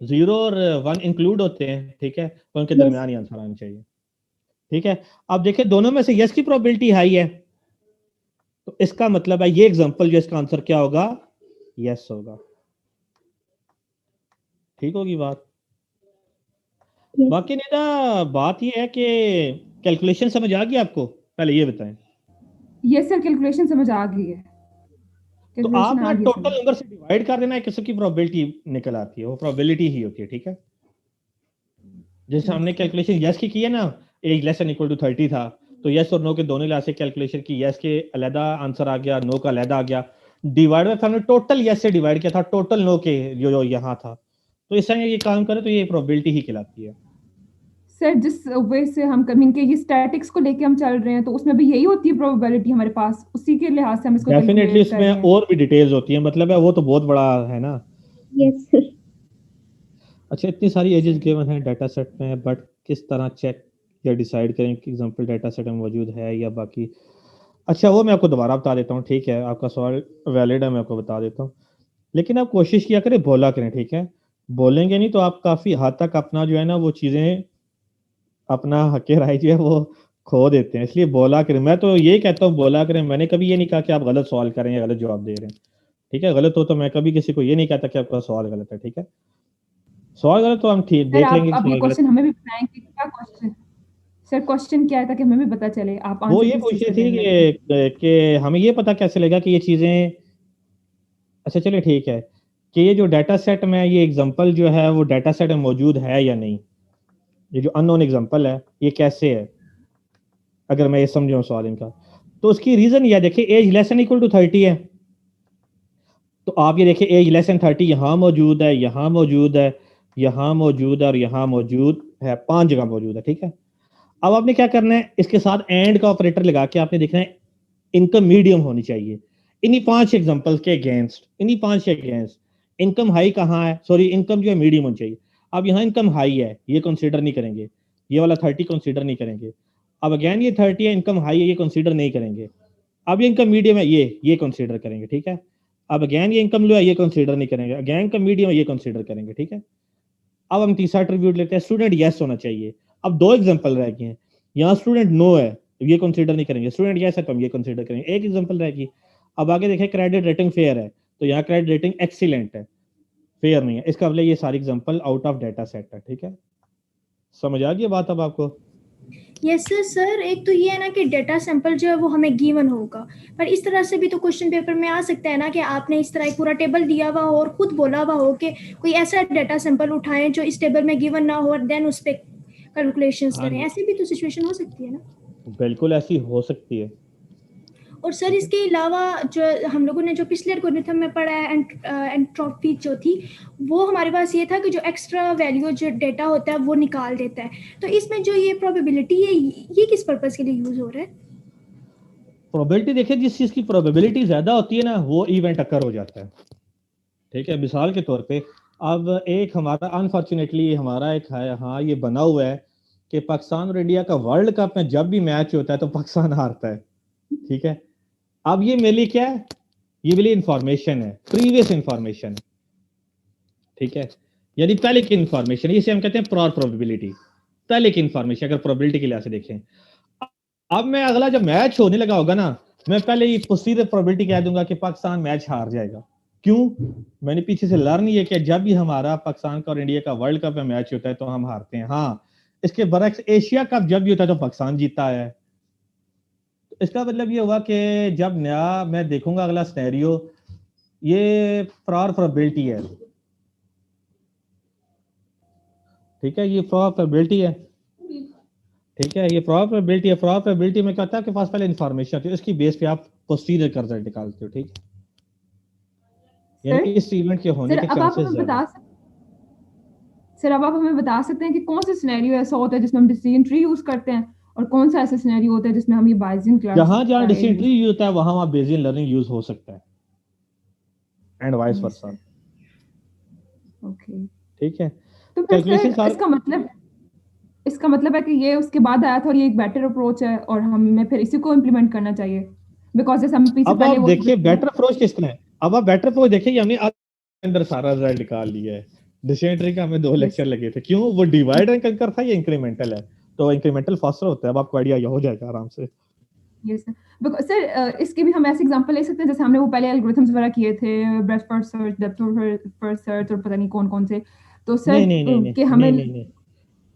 0 और 1 इंक्लूड होते हैं, ठीक है, तो उनके दरमियान ही आंसर आना चाहिए। ठीक है, अब देखिए दोनों में से यस की प्रोबेबिलिटी हाई है, तो इसका मतलब है ये एग्जांपल जो इसका आंसर क्या होगा, यस होगा। ठीक होगी बात? बाकी नहीं ना, बात ये है कि कैलकुलेशन समझ आ गई आपको? पहले ये बताएं। यस सर, कैलकुलेशन समझ आ गई है। तो आप ना टोटल नंबर से डिवाइड कर देना है, किसी की प्रोबेबिलिटी निकल आती है, वो प्रोबेबिलिटी ही होती है। ठीक है, जैसे हमने कैलकुलेशन यस की है ना, age less than equal to 30 था, तो यस और नो के दोनों लिहाज से कैलकुलेशन की, यस के अलहदा आंसर आ गया, नो का अलहदा आ गया। डिवाइड में हमने टोटल यस से डिवाइड किया था, टोटल नो के जो यहाँ था, तो इस तरह ये काम करे तो ये प्रोबेबिलिटी ही कहलाती है। सर जिस वे से हम कमिंग के ये स्टैटिक्स को लेके हम चल रहे हैं, तो उसमें भी यही होती है प्रोबेबिलिटी हमारे पास, उसी के लिहाज से हम इसको डेफिनेटली इसमें और भी डिटेल्स होती है, मतलब है वो तो बहुत बड़ा है ना। Yes sir. अच्छा, इतनी सारी एजेस गिवन है डाटा सेट में, बट किस तरह चेक या डिसाइड करें कि एग्जांपल डाटा सेट में मौजूद है या बाकी। अच्छा, वो मैं आपको दोबारा बता देता हूँ, ठीक है, आपका सवाल वैलिड है, मैं आपको बता देता हूँ, लेकिन आप कोशिश किया करें बोला करें। ठीक है, बोलेंगे नहीं तो आप काफी हद तक अपना जो है ना वो चीजें, अपना हक राय जो है वो खो देते हैं, इसलिए बोला करें। मैं तो ये कहता हूँ बोला करें, मैंने कभी ये नहीं कहा कि आप गलत सवाल करें या गलत जवाब दे रहे हैं। ठीक है, गलत हो तो मैं कभी किसी को ये नहीं कहता कि आपका सवाल गलत है। ठीक है, सवाल गलत तो हम ठीक देख लेंगे। आप ये क्वेश्चन हमें भी बताएं कि क्या क्वेश्चन, सर क्वेश्चन क्या है ताकि हमें भी पता चले। आप वो ये पूछ रही थी कि हमें ये पता कैसे लगा कि ये चीजें, अच्छा चलिए ठीक है, कि ये जो डाटा सेट में ये एग्जांपल जो है वो डाटा सेट में मौजूद है या नहीं, ये जो अननोन एग्जांपल है ये कैसे है, अगर मैं ये समझूं सवाल इनका, तो उसकी रीजन ये देखिए, age less than equal to 30 है, तो आप ये देखिए एज लेस देन 30 यहाँ मौजूद है, यहाँ मौजूद है, यहाँ मौजूद है और यहाँ मौजूद है, 5 जगह मौजूद है। ठीक है, अब आपने क्या करना है, इसके साथ एंड का ऑपरेटर लगा के आपने देखना है इनकम मीडियम होनी चाहिए। इन्हीं 5 एग्जांपल्स के अगेंस्ट इनकम हाई कहाँ है, सॉरी इनकम जो है मीडियम होनी चाहिए। अब यहाँ इनकम हाई है, ये कंसीडर नहीं करेंगे, ये वाला 30 कंसीडर नहीं करेंगे। अब अगेन ये 30 है, इनकम हाई है, ये कंसीडर नहीं करेंगे। अब ये इनकम मीडियम है, ये कंसीडर करेंगे, ठीक है। अब अगेन ये इनकम लो है, ये कंसीडर नहीं करेंगे, अगेन इनकम मीडियम है, ये कंसीडर करेंगे, ठीक है। अब हम तीसरा एट्रीब्यूट लेते हैं, स्टूडेंट यस होना चाहिए। अब 2 एग्जांपल रह गए हैं, यहाँ स्टूडेंट नो है, ये कंसीडर नहीं करेंगे, स्टूडेंट यस है तो हम ये कंसीडर करेंगे, एक एग्जांपल रहेगी। अब आगे देखें क्रेडिट रेटिंग फेयर है, तो यहाँ क्रेडिट रेटिंग एक्सीलेंट है, फेयर नहीं है, इसका मतलब ये सारी example out of data set है, ठीक है। समझ आ गई बात अब आपको? यस सर, एक तो ये है ना कि डेटा सैंपल जो है वो हमें गिवन होगा, पर इस तरह से भी तो क्वेश्चन पेपर में आ सकता है ना कि आपने इस तरह एक पूरा टेबल दिया हुआ हो और खुद बोला हुआ हो कि कोई ऐसा डेटा सैंपल उठाएं जो इस टेबल में गिवन ना हो और देन उस पर कैलकुलेशंस हाँ करें, जी, ऐसी भी तो सिचुएशन हो सकती है ना। बिल्कुल ऐसी हो सकती है। और सर ठीक है, इसके अलावा जो हम लोगों ने जो पिछले एल्गोरिथम में पढ़ा है एंट्रोपी जो थी, वो हमारे पास ये था कि जो एक्स्ट्रा वैल्यू जो डेटा होता है वो निकाल देता है। तो इसमें जो ये प्रोबेबिलिटी है ये किस पर्पस के लिए यूज हो रहा है? प्रोबेबिलिटी देखिए, जिस चीज की प्रोबेबिलिटी ज्यादा होती है ना वो इवेंट अकर हो जाता है, ठीक है। मिसाल के तौर पे अब एक हमारा अनफॉर्चुनेटली हमारा एक है, हाँ ये बना हुआ है कि पाकिस्तान और इंडिया का वर्ल्ड कप में जब भी मैच होता है तो पाकिस्तान हारता है, ठीक है। अब ये मेरे लिए क्या है, ये मेरे लिए इंफॉर्मेशन है, प्रीवियस इंफॉर्मेशन, ठीक है। यानी पहले की इंफॉर्मेशन, इसे हम कहते हैं प्रायर प्रोबेबिलिटी, पहले की इंफॉर्मेशन अगर प्रोबेबिलिटी के लिहाज से देखें। अब मैं अगला जब मैच होने लगा होगा ना, मैं पहले ही पोस्टीरियर प्रोबेबिलिटी कह दूंगा कि पाकिस्तान मैच हार जाएगा। क्यों? मैंने पीछे से लर्न ये किया, जब भी हमारा पाकिस्तान का और इंडिया का वर्ल्ड कप में मैच होता है तो हम हारते हैं। हाँ, इसके बरक्स एशिया कप जब भी होता है तो पाकिस्तान जीतता है। इसका मतलब ये हुआ कि जब नया मैं देखूंगा अगला सिनेरियो, ये प्रायर प्रोबेबिलिटी है, ठीक है, ये प्रायर प्रोबेबिलिटी है, ठीक है, ये प्रायर प्रोबेबिलिटी है। प्रायर प्रोबेबिलिटी में क्या होता है, आपके पास पहले इन्फॉर्मेशन होती है, उसकी बेस पे आप पोस्टीरियर का रिजल्ट निकालते हो, ठीक है। यानी सर इस इवेंट के होने सर के अब आप चांसेस हमें ज्यादा बता सकते सर अब आप हमें बता सकते हैं कि कौन सा सिनेरियो ऐसा होता है जिसमें हम डिसीजन ट्री यूज करते हैं, और कौन सा ऐसा सिनेरियो होता है जिसमें हम ये बायसियन हैं। जहां जहां क्लासिफायर यूज डिसीजन यूज होता है वहां वहां बेसियन लर्निंग यूज हो सकता है, एंड वाइस करते हैं? वर्सा, सर ओके, ठीक है। तो फिर कैलकुलेशन सर सारे, इसका मतलब है कि ये उसके बाद आया था और ये एक बेटर अप्रोच है और हमें फिर इसी को इम्प्लीमेंट करना चाहिए, बिकॉज जैसे हम पीछे अब आप पहले वो देखिए बेटर अप्रोच किसका है। अब आप बेटर अप्रोच देखिए, हमने अंदर सारा रिजल्ट निकाल लिया है। डिसीजन ट्री का हमें 2 यस लेक्चर लगे थे, क्यों? वो डिवाइड एंड कंकर था, ये इंक्रीमेंटल है, तो इंक्रीमेंटल फास्टर होता है। अब आपको आइडिया हो जाएगा आराम से। यस बिकॉज सर इसके भी हम ऐसे एग्जांपल ले सकते हैं जैसे हमने वो पहले एल्गोरिथम्स वगैरह किए थे, breath first search, depth first search और पता नहीं कौन कौन से, तो नहीं सर नहीं नहीं नहीं कि नहीं हमें नहीं नहीं,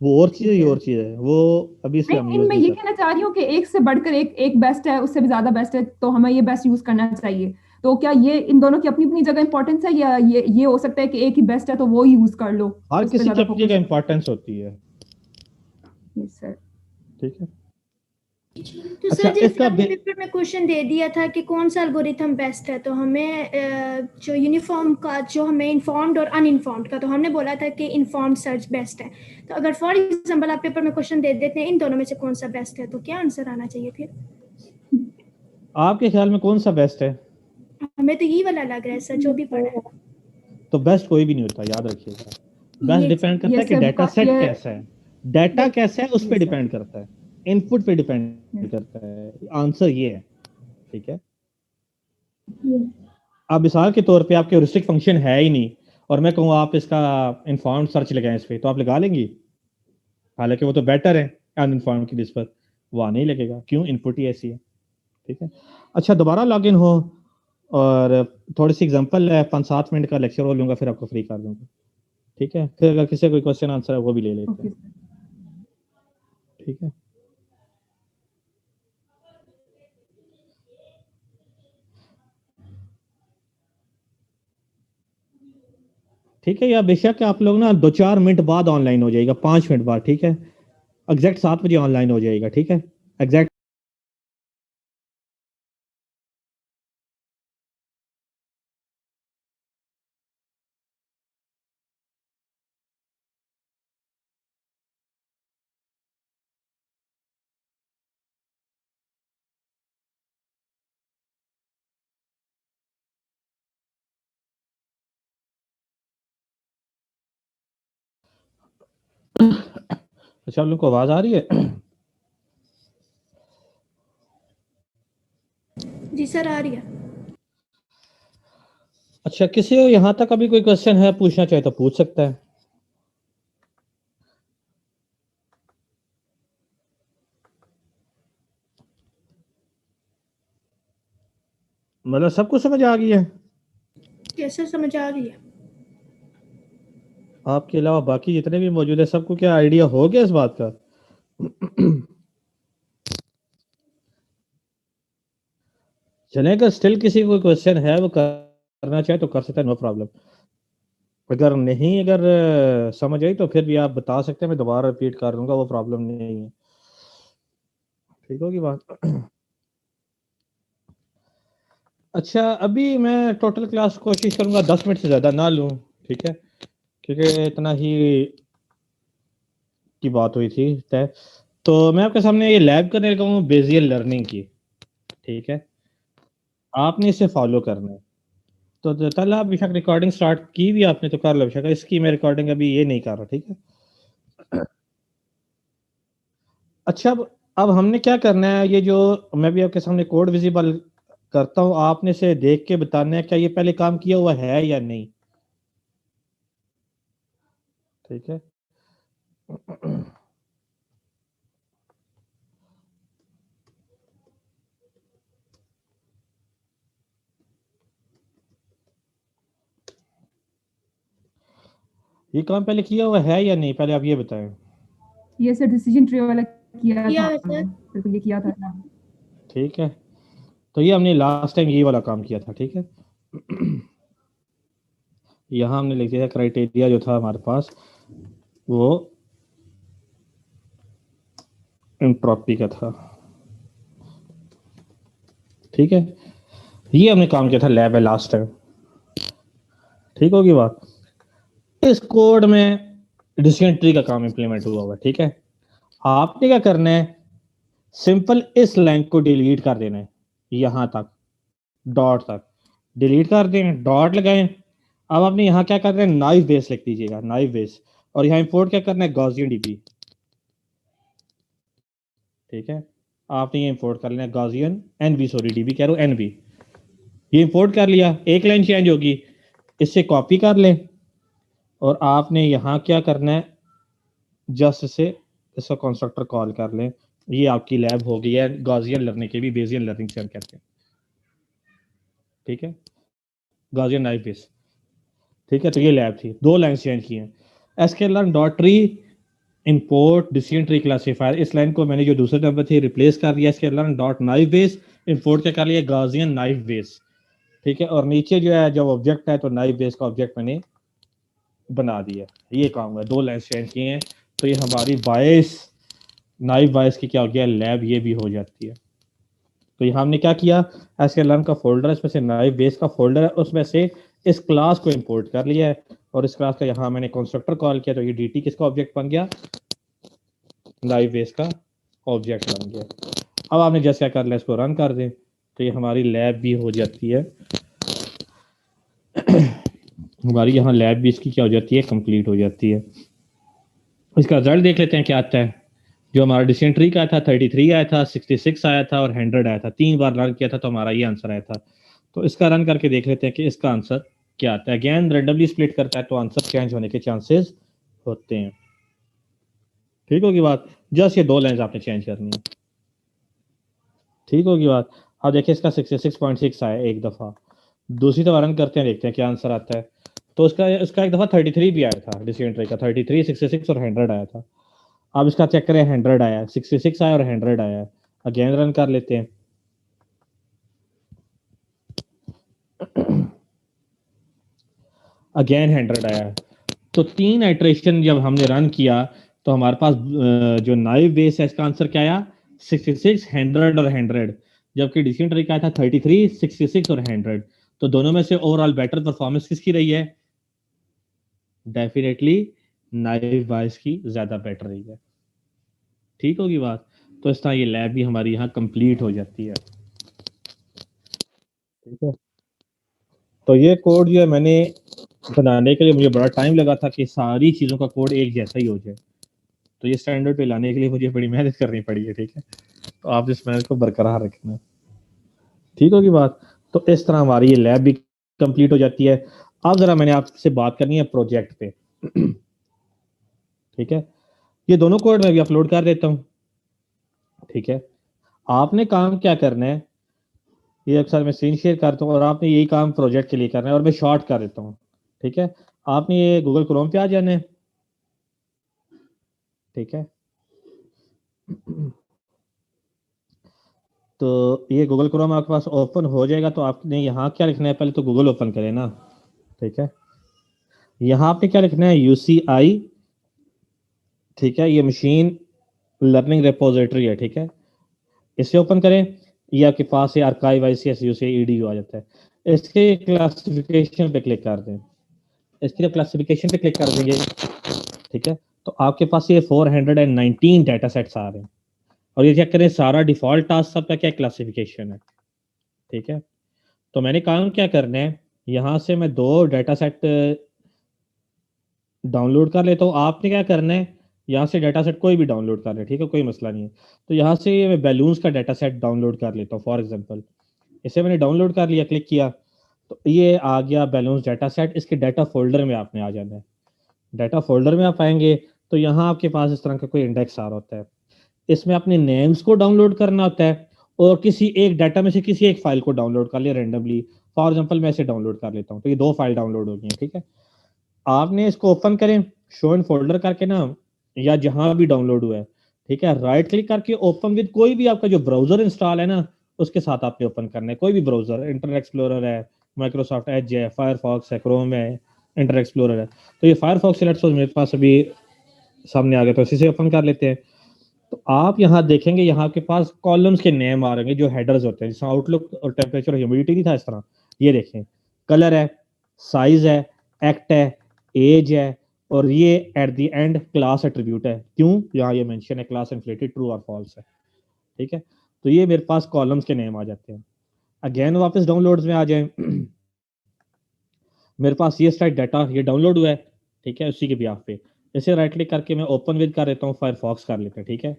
वो और चीज है, ठीक ये है। और चीज है, वो अभी से नहीं हम नहीं, यूज मैं नहीं ये कर। कहना चाह रही हूँ कि एक से बढ़कर एक एक बेस्ट है, उससे भी ज्यादा बेस्ट है, तो हमें ये बेस्ट यूज करना चाहिए। तो क्या ये इन दोनों की अपनी अपनी जगह इंपॉर्टेंस है, या ये हो सकता है कि एक ही बेस्ट है तो वो यूज कर लो, हर उस पर किसी की ज्यादा अपनी जगह फोकस? इंपॉर्टेंस होती है, यस सर। ठीक है। तो अच्छा सर जैसे इसका आपने पेपर में क्वेश्चन दे दिया था कि कौन सा एल्गोरिथम बेस्ट है, तो हमें जो यूनिफॉर्म का, जो हमें इन्फॉर्म्ड और अनइन्फॉर्म्ड का, तो हमने बोला था कि इन्फॉर्म्ड सर्च बेस्ट है। तो अगर फॉर एग्जांपल आप पेपर में क्वेश्चन दे देते हैं इन दोनों में से कौन सा बेस्ट है, तो क्या आंसर आना चाहिए फिर? आपके ख्याल में कौन सा बेस्ट है? हमें तो यही वाला लग रहा है सर, जो भी पढ़ा है। तो बेस्ट कोई भी नहीं होता, याद रखिएगा। बेस्ट ये डिपेंड करता है यस कि सर डाटा बिकॉज सेट ये कैसा है, डाटा कैसा है उस पर यस सर डिपेंड करता है, इनपुट पे डिपेंड करता है, आंसर ये है, ठीक है। अब मिसाल के तौर पे आपके ह्यूरिस्टिक फंक्शन है ही नहीं, और मैं कहूँ आप इसका इन्फॉर्म्ड सर्च लगाएं इस पे, तो आप लगा लेंगी? हालांकि वो तो बेटर है अनइन्फॉर्म्ड की बेस पर, वहाँ नहीं लगेगा, क्यों? इनपुट ही ऐसी है, ठीक है। अच्छा दोबारा लॉग इन हो, और थोड़ी सी एग्जांपल है, 5-7 मिनट का लेक्चर और लूंगा, फिर आपको फ्री कर दूंगा, ठीक है। फिर अगर किसी कोई क्वेश्चन आंसर है वो भी ले लेते ओके हैं, सर। ठीक है। ठीक है, या बेशक आप लोग ना 2-4 मिनट बाद ऑनलाइन हो जाएगा, 5 मिनट बाद, ठीक है। एग्जैक्ट 7 बजे ऑनलाइन हो जाएगा, ठीक है, एग्जैक्ट अच्छा, आप लोगों को आवाज आ रही है? जी सर आ रही है। अच्छा, किसी को यहाँ तक अभी कोई क्वेश्चन है, पूछना चाहे तो पूछ सकता है। मतलब सब कुछ समझ आ गई है? कैसे समझ आ रही है? आपके अलावा बाकी जितने भी मौजूद है सबको क्या आइडिया हो गया इस बात का? चले, अगर स्टिल किसी को क्वेश्चन है वो करना चाहे तो कर सकता है, नो प्रॉब्लम। अगर नहीं, अगर समझ आई तो फिर भी आप बता सकते हैं, मैं दोबारा रिपीट कर दूंगा, वो प्रॉब्लम नहीं है। ठीक होगी बात? अच्छा, अभी मैं टोटल क्लास कोशिश करूंगा 10 मिनट से ज़्यादा ना लूं, ठीक है? क्योंकि इतना ही की बात हुई थी तय। तो मैं आपके सामने ये लैब करने लगा हूँ बेजियर लर्निंग की, ठीक है? आपने इसे फॉलो करना है। तो कल आप बेशक रिकॉर्डिंग स्टार्ट की भी आपने तो कर लो बेशक, इसकी मैं रिकॉर्डिंग अभी ये नहीं कर रहा, ठीक है? अच्छा, अब हमने क्या करना है, ये जो मैं भी आपके सामने कोड विजिबल करता हूँ, आपने से देख के बताना है क्या ये पहले काम किया हुआ है या नहीं, ठीक है? ये काम पहले किया हुआ है या नहीं, पहले आप ये बताएं। ये सर डिसीजन ट्री वाला किया था किया है हमने, सर। बिल्कुल ये किया था ना। ठीक है, तो ये हमने लास्ट टाइम ये वाला काम किया था, ठीक है? यहाँ हमने लिख दिया क्राइटेरिया जो था हमारे पास, वो एंट्रोपी का था, ठीक है? ये हमने काम किया था लैब में लास्ट टाइम, ठीक होगी बात? इस कोड में डिसीजन ट्री का काम इंप्लीमेंट हुआ हुआ है, ठीक है? आपने क्या करना है, सिंपल इस लाइन को डिलीट कर देना है, यहां तक, डॉट तक डिलीट कर दें, डॉट लगाएं। अब आपने यहाँ क्या करना है, नाइफ बेस लिख दीजिएगा, नाइफ बेस, और यहाँ इंपोर्ट क्या करना है, गॉसियन डीबी, ठीक है? आपने ये इंपोर्ट कर लेना है गॉसियन एनबी, सॉरी डीबी कह रहा हूँ, एनबी। ये इंपोर्ट कर लिया, एक लाइन चेंज होगी, इससे कॉपी कर लें, और आपने यहाँ क्या करना है, जस्ट से इसका कंस्ट्रक्टर कॉल कर लें। ये आपकी लैब हो गई है गॉसियन लर्निंग के भी, बेसियन लर्निंग से हम कहते हैं, ठीक है? गॉसियन नाइफ बेस, ठीक है? तो ये लैब थी, दो लाइन चेंज की हैं। SQL dot tree import decision tree classifier, इस लाइन को मैंने जो दूसरे नंबर थी रिप्लेस कर दिया, SQL dot knife base import क्या कर लिया, गॉसियन नाइफ बेस, ठीक है? और नीचे जो है जब ऑब्जेक्ट है तो नाइफ बेस का ऑब्जेक्ट मैंने बना दिया। ये काम है, दो लाइन चेंज किए हैं, तो ये हमारी बायस, नाइफ बायस की क्या हो गया, लैब ये भी हो जाती है। तो यहाँ हमने क्या किया, एसक्यूएल का फोल्डर है, इसमें से नाइफ बेस का फोल्डर है, उसमें से इस क्लास को इंपोर्ट कर लिया है, और इस क्लास का यहाँ मैंने कंस्ट्रक्टर कॉल किया, तो ये डीटी किसका ऑब्जेक्ट बन गया, नाइफ बेस का ऑब्जेक्ट बन गया। अब आपने जैसे क्या कर लिया, इसको रन कर दें, तो ये हमारी लैब भी हो जाती है। हमारी यहाँ लैब भी इसकी क्या हो जाती है, कंप्लीट हो जाती है। इसका रिजल्ट देख लेते हैं क्या आता है। जो हमारा डिसीजन ट्री का था 33 आया था, 66 आया था और 100 आया था। 3 बार रन किया था तो हमारा ये आंसर आया था। तो इसका रन करके देख लेते हैं कि इसका आंसर क्या आता है। अगेन रेंडमली स्प्लिट करता है तो आंसर चेंज होने के चांसेस होते हैं। ठीक होगी बात, जस्ट ये दो लाइंस आपने चेंज करनी है। ठीक होगी बात। अब देखिए इसका 66.6 आया एक दफा, दूसरी दफा रन करते हैं, देखते हैं क्या आंसर आता है। तो इसका एक दफा 33 भी आया था, डिसीजन ट्री का 33, 66 और 100 आया था। अब इसका चेक करें, 100 आया, 66 आया और 100 आया। अगेन रन कर लेते हैं। अगेन 100 आया। तो 3 आइट्रेशन जब हमने रन किया तो हमारे पास जो नाइव बेस है इसका आंसर क्या आया, 66, 100 और 100। जबकि डिसीजन ट्री का आया था 33, 66 और 100। तो दोनों में से ओवरऑल बेटर परफॉर्मेंस किसकी रही है, डेफिनेटली नाइव बायस की ज्यादा बेटर रही है। ठीक होगी बात। तो इस तरह ये लैब भी हमारी यहाँ कंप्लीट हो जाती है। ठीक है, तो ये कोड जो है मैंने बनाने के लिए मुझे बड़ा टाइम लगा था कि सारी चीज़ों का कोड एक जैसा ही हो जाए। तो ये स्टैंडर्ड पे लाने के लिए मुझे बड़ी मेहनत करनी पड़ी है, ठीक है। तो आप इस मेहनत को बरकरार रखना, ठीक होगी बात। तो इस तरह हमारी ये लैब भी कंप्लीट हो जाती है। अब जरा मैंने आपसे बात करनी है प्रोजेक्ट पे, ठीक है। ये दोनों कोड मैं भी अपलोड कर देता हूँ, ठीक है। आपने काम क्या करना है, ये अक्सर मैं स्क्रीन शेयर करता हूँ और आपने यही काम प्रोजेक्ट के लिए करना है और मैं शॉर्ट कर देता हूँ, ठीक है। आपने ये गूगल क्रोम पे आ जाना है, ठीक है। तो ये गूगल क्रोम आपके पास ओपन हो जाएगा। तो आपने यहाँ क्या लिखना है, पहले तो गूगल ओपन करें ना, ठीक है। यहाँ आपने क्या लिखना है, UCI, ठीक है। ये मशीन लर्निंग रिपोजिटरी है, ठीक है। इसे ओपन करें, ये आपके पास ये आर्काइव ICS EDU आ जाता है। इसके क्लासिफिकेशन पे क्लिक कर दें, इसके जब क्लासिफिकेशन पे क्लिक कर देंगे, ठीक है, तो आपके पास ये 419 डाटा सेट्स आ रहे हैं। और ये चेक करें सारा डिफॉल्ट टास्क सबका क्या क्लासिफिकेशन है, ठीक है। तो मैंने काम क्या करना है, यहाँ से मैं 2 डाटा सेट डाउनलोड कर लेता हूँ। आपने क्या करना है, यहाँ से डाटा सेट कोई भी डाउनलोड कर ले, ठीक है, कोई मसला नहीं है। तो यहाँ से मैं बैलून्स का डाटा सेट डाउनलोड कर लेता हूँ फॉर एग्जाम्पल। इसे मैंने डाउनलोड कर लिया, क्लिक किया, तो ये आ गया बैलून्स डाटा सेट। इसके डाटा फोल्डर में आपने आ जाना है। डाटा फोल्डर में आप आएंगे तो यहाँ आपके पास इस तरह का कोई इंडेक्स आ रहा होता है। इसमें अपने नेम्स को डाउनलोड करना होता है और किसी एक डाटा में से किसी एक फाइल को डाउनलोड कर लिया रेंडमली। फॉर एग्जाम्पल मैं इसे डाउनलोड कर लेता हूँ, तो ये 2 फाइल डाउनलोड हो गई हैं, ठीक है। आपने इसको ओपन करें शो इन फोल्डर करके ना, या जहां भी डाउनलोड हुआ है, ठीक है, राइट क्लिक करके ओपन विद कोई भी आपका जो ब्राउजर इंस्टॉल है ना, उसके साथ आपने ओपन करना है। कोई भी ब्राउजर, इंटरनेट एक्सप्लोरर है, माइक्रोसॉफ्ट एज है, फायरफॉक्स है, क्रोम है, इंटरनेट एक्सप्लोरर है। तो ये फायरफॉक्स सेलेक्ट मेरे पास अभी सामने आ गया, तो इसी से ओपन कर लेते हैं। तो आप यहाँ देखेंगे, यहाँ आपके पास कॉलम्स के नेम आ रहे हैं जो हेडर्स होते हैं, जैसे आउटलुक और टेम्परेचर और ह्यूमिडिटी नहीं था इस तरह। ये देखें, कलर है, साइज है, एक्ट है, एज है, और ये at the end class attribute है। क्यों, यहाँ ये मेंशन है क्लास इन्फ्लेटेड ट्रू और फॉल्स है, ठीक है। तो ये मेरे पास कॉलम्स के नेम आ जाते हैं। अगेन वापस डाउनलोड्स में आ जाए, मेरे पास ये स्टाइल डाटा ये डाउनलोड हुआ है, ठीक है, उसी के बिहाफ पे इसे राइट क्लिक करके मैं ओपन विद कर देता हूँ, फायरफॉक्स कर लेते हैं, ठीक है।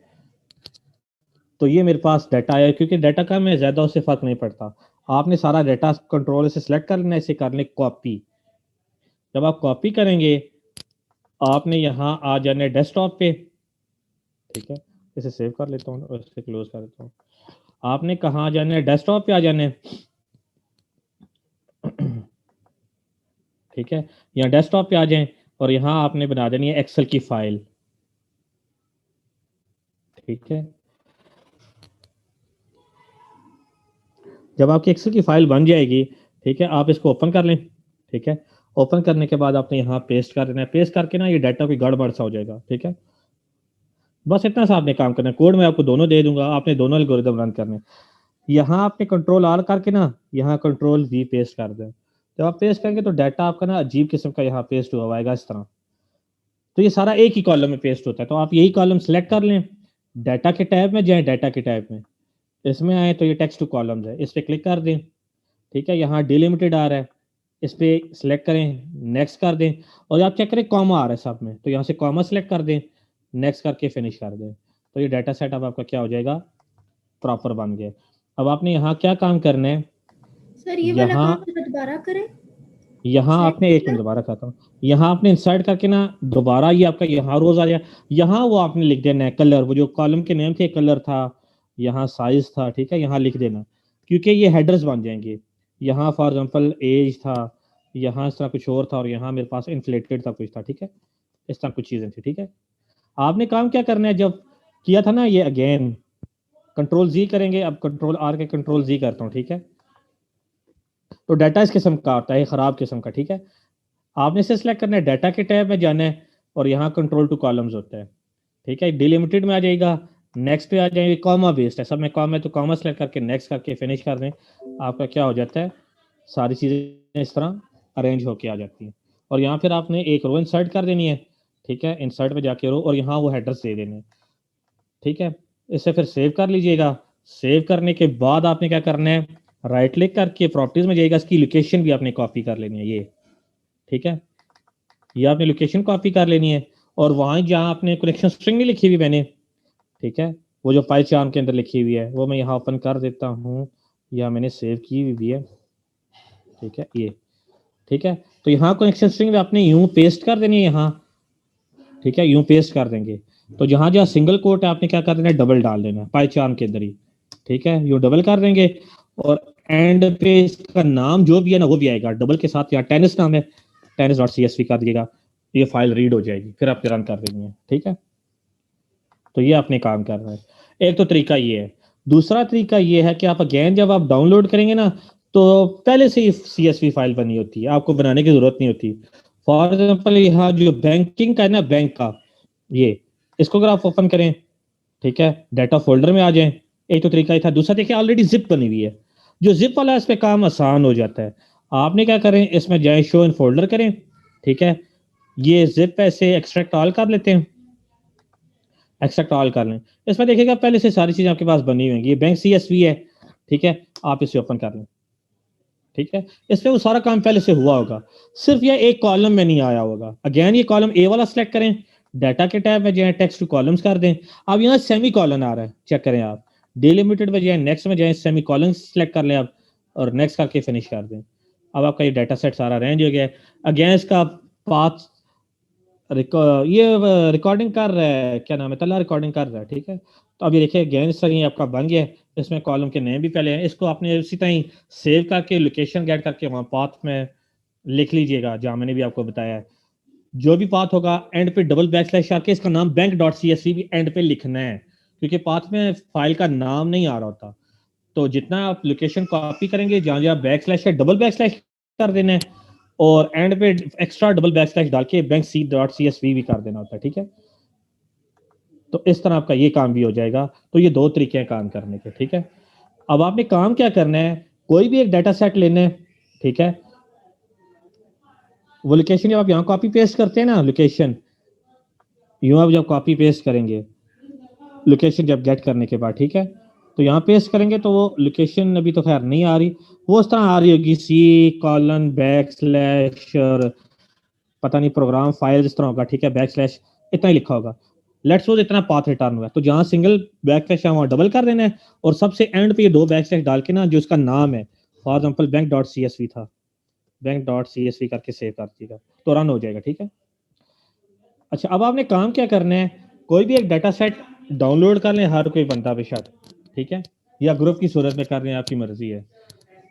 तो ये मेरे पास डाटा है, क्योंकि डाटा का मैं ज्यादा उससे फर्क नहीं पड़ता। आपने सारा डाटा कंट्रोल से सिलेक्ट कर लेना, इसे कर लें कॉपी। जब आप कॉपी करेंगे आपने यहाँ आ जाना है डेस्कटॉप पे, ठीक है। इसे सेव कर लेता हूँ और इसे क्लोज कर देता हूँ। आपने कहाँ जाना है, डेस्कटॉप पे आ जाना है, ठीक है। यहाँ डेस्कटॉप पे आ जाएं और यहाँ आपने बना देनी है एक्सेल की फाइल, ठीक है। जब आपकी एक्सेल की फाइल बन जाएगी, ठीक है, आप इसको ओपन कर लें, ठीक है। ओपन करने के बाद आपने यहाँ पेस्ट कर देना है। पेस्ट करके ना ये डाटा कोई गड़बड़ सा हो जाएगा, ठीक है। बस इतना सा आपने काम करना है। कोड मैं आपको दोनों दे दूंगा, आपने दोनों एल्गोरिदम रन करने। यहाँ आपने कंट्रोल आर करके ना यहाँ कंट्रोल V पेस्ट कर दें। जब आप पेस्ट करेंगे तो डाटा आपका ना अजीब किस्म का यहाँ पेस्ट हुआ आएगा इस तरह। तो ये सारा एक ही कॉलम में पेस्ट होता है। तो आप यही कॉलम सेलेक्ट कर लें, डाटा के टैब में जाएं, डाटा के टैब में इसमें आए तो ये टेक्स्ट टू कॉलम्स है, इस पर क्लिक कर दें, ठीक है। यहाँ डिलिमिटेड आ रहा है, इस पर सिलेक्ट करें, नेक्स्ट कर दें, और आप चेक करें कॉमा आ रहा है सब में, तो यहाँ से कॉमा सेलेक्ट कर दें, नेक्स्ट करके फिनिश कर दें। तो ये डाटा सेट अब आपका क्या हो जाएगा, प्रॉपर बन गया। अब आपने यहाँ क्या काम करना है, सर ये वाला यहाँ काम दोबारा करें। यहाँ आपने एक मिनट दोबारा कहता हूँ, यहाँ आपने इंसर्ट करके ना दोबारा ये आपका यहाँ रोज आ जाए। यहाँ वो आपने लिख देना है कलर, वो जो कॉलम के नेम थे कलर था, यहाँ साइज था, ठीक है, यहाँ लिख देना, क्योंकि ये हेडर्स बन जाएंगे। यहाँ फॉर एग्जांपल एज था, यहाँ इस तरह कुछ और था, और यहाँ मेरे पास इन्फ्लेटेड था कुछ था, ठीक है, इस तरह कुछ चीजें थी, ठीक है। आपने काम क्या करना है, जब किया था ना ये अगेन कंट्रोल Z करेंगे, अब कंट्रोल R के कंट्रोल Z करता हूँ, ठीक है। तो डाटा इस किस्म का आता है, खराब किस्म का, ठीक है। आपने इसे सेलेक्ट करना है, डाटा के टैब में जाना है और यहाँ कंट्रोल टू कॉलम्स होता है, ठीक है। डिलिमिटेड में आ जाएगा, नेक्स्ट पे आ जाएंगे, कॉमा बेस्ड है सब में कॉमा है, तो कॉमा सेलेक्ट करके नेक्स्ट करके फिनिश कर दें। आपका क्या हो जाता है, सारी चीज़ें इस तरह अरेंज होके आ जाती हैं। और यहाँ फिर आपने एक रो इंसर्ट कर देनी है, ठीक है, इंसर्ट में जाके रो, और यहाँ वो हेडर्स दे देने, ठीक है। इसे फिर सेव कर लीजिएगा। सेव करने के बाद आपने क्या करना है, राइट क्लिक करके प्रॉपर्टीज में जाइएगा, इसकी लोकेशन भी आपने कॉपी कर लेनी है ये, ठीक है। ये आपने लोकेशन कॉपी कर लेनी है और वहां जहाँ आपने कनेक्शन स्ट्रिंग नहीं लिखी हुई मैंने, ठीक है, वो जो पाई चार्म के अंदर लिखी हुई है वो मैं यहाँ ओपन कर देता हूँ, या मैंने सेव की हुई भी है, ठीक है ये, ठीक है। तो यहाँ कनेक्शन स्ट्रिंग में आपने यूं पेस्ट कर देनी है यहाँ, ठीक है, यूं पेस्ट कर देंगे। तो जहां जहां सिंगल कोट है आपने क्या कर देना है, डबल डाल देना है पाई चार्म के अंदर ही, ठीक है, यूं डबल कर देंगे और एंड पे इसका नाम जो भी है ना वो भी आएगा डबल के साथ, या टेनिस नाम है, tennis.csv कर दिएगा, ये फाइल रीड हो जाएगी, फिर आप रन कर देंगे, ठीक है। तो ये आपने काम करना है। एक तो तरीका ये है। दूसरा तरीका ये है कि आप अगेन जब आप डाउनलोड करेंगे ना तो पहले से ही CSV फाइल बनी होती है, आपको बनाने की जरूरत नहीं होती। फॉर एग्जाम्पल यहाँ जो बैंकिंग का है ना, बैंक का, ये इसको अगर आप ओपन करें, ठीक है, डाटा फोल्डर में आ जाएं, एक तो तरीका ही था। दूसरा देखिए ऑलरेडी जिप बनी हुई है, जो जिप वाला है इस पे काम आसान हो जाता है। आपने क्या करें, इसमें जाएं, शो इन फोल्डर करें, ठीक है, ये जिप ऐसे एक्सट्रैक्ट ऑल कर लेते हैं, एक्सट्रैक्ट ऑल कर लें। इसमें देखिएगा पहले से सारी चीजें आपके पास बनी हुई हैं, ये बैंक CSV है, ठीक है, आप इसे ओपन कर लें, ठीक है। इसमें वो सारा काम पहले से हुआ होगा, सिर्फ ये एक कॉलम में नहीं आया होगा। अगेन ये कॉलम ए वाला सेलेक्ट करें, डाटा के टैब में जाएं, टेक्स्ट टू कॉलम्स कर दें। अब यहाँ सेमी कॉलन आ रहा है, चेक करें आप, डिलिमिटेड में जाएं, नेक्स्ट में जाएं, सेमी कॉलन सेलेक्ट कर लें आप और नेक्स्ट करके फिनिश कर दें। अब आपका ये डाटा सेट सारा रेंज हो गया है। अगेन इसका पाथ ये रिकॉर्डिंग कर रहा है, क्या नाम है, तला रिकॉर्डिंग कर रहा है, ठीक है। तो अब ये देखिए अगेन इस तरह आपका बन गया है, इसमें कॉलम के नेम भी पहले हैं, इसको आपने उसी तरह सेव करके लोकेशन गेट करके वहाँ पाथ में लिख लीजिएगा जहाँ मैंने भी आपको बताया है। जो भी पाथ होगा एंड पे डबल बैकस्लैश करके इसका नाम बैंक.csv भी एंड पे लिखना है, क्योंकि पाथ में फाइल का नाम नहीं आ रहा होता। तो जितना आप लोकेशन कॉपी करेंगे, जहाँ जहाँ बैकस्लैश है डबल बैकस्लैश कर देना है और एंड पे एक्स्ट्रा डबल बैकस्लैश डाल के बैंक.csv भी कर देना होता है, ठीक है। तो इस तरह आपका ये काम भी हो जाएगा। तो ये दो तरीके हैं काम करने के, ठीक है। अब आपने काम क्या करना है, कोई भी एक डाटा सेट लेना है, ठीक है, वो लोकेशन जब आप यहाँ कॉपी पेस्ट करते हैं ना, लोकेशन यूं आप जब कॉपी पेस्ट करेंगे लोकेशन जब गेट करने के बाद, ठीक है, तो यहाँ पेस्ट करेंगे तो वो लोकेशन अभी तो खैर नहीं आ रही, वो उस तरह आ रही होगी C:\/ और पता नहीं प्रोग्राम फाइल इस तरह होगा, ठीक है, बैकस्लैश इतना ही लिखा होगा। लेट्स सपोज इतना पाथ रिटर्न हुआ है, तो जहाँ सिंगल बैकस्लैश है वहाँ डबल कर देना है और सबसे एंड पे ये दो बैकस्लैश डाल के ना जो उसका नाम है, फॉर एग्जांपल बैंक.csv था, बैंक.csv करके सेव कर दीजिएगा तो रन हो जाएगा, ठीक है। अच्छा, अब आपने काम क्या करना है, कोई भी एक डाटा सेट डाउनलोड कर लें, हर कोई बंदा बेशक, ठीक है, या ग्रुप की सूरत में कर लें, आपकी मर्जी है।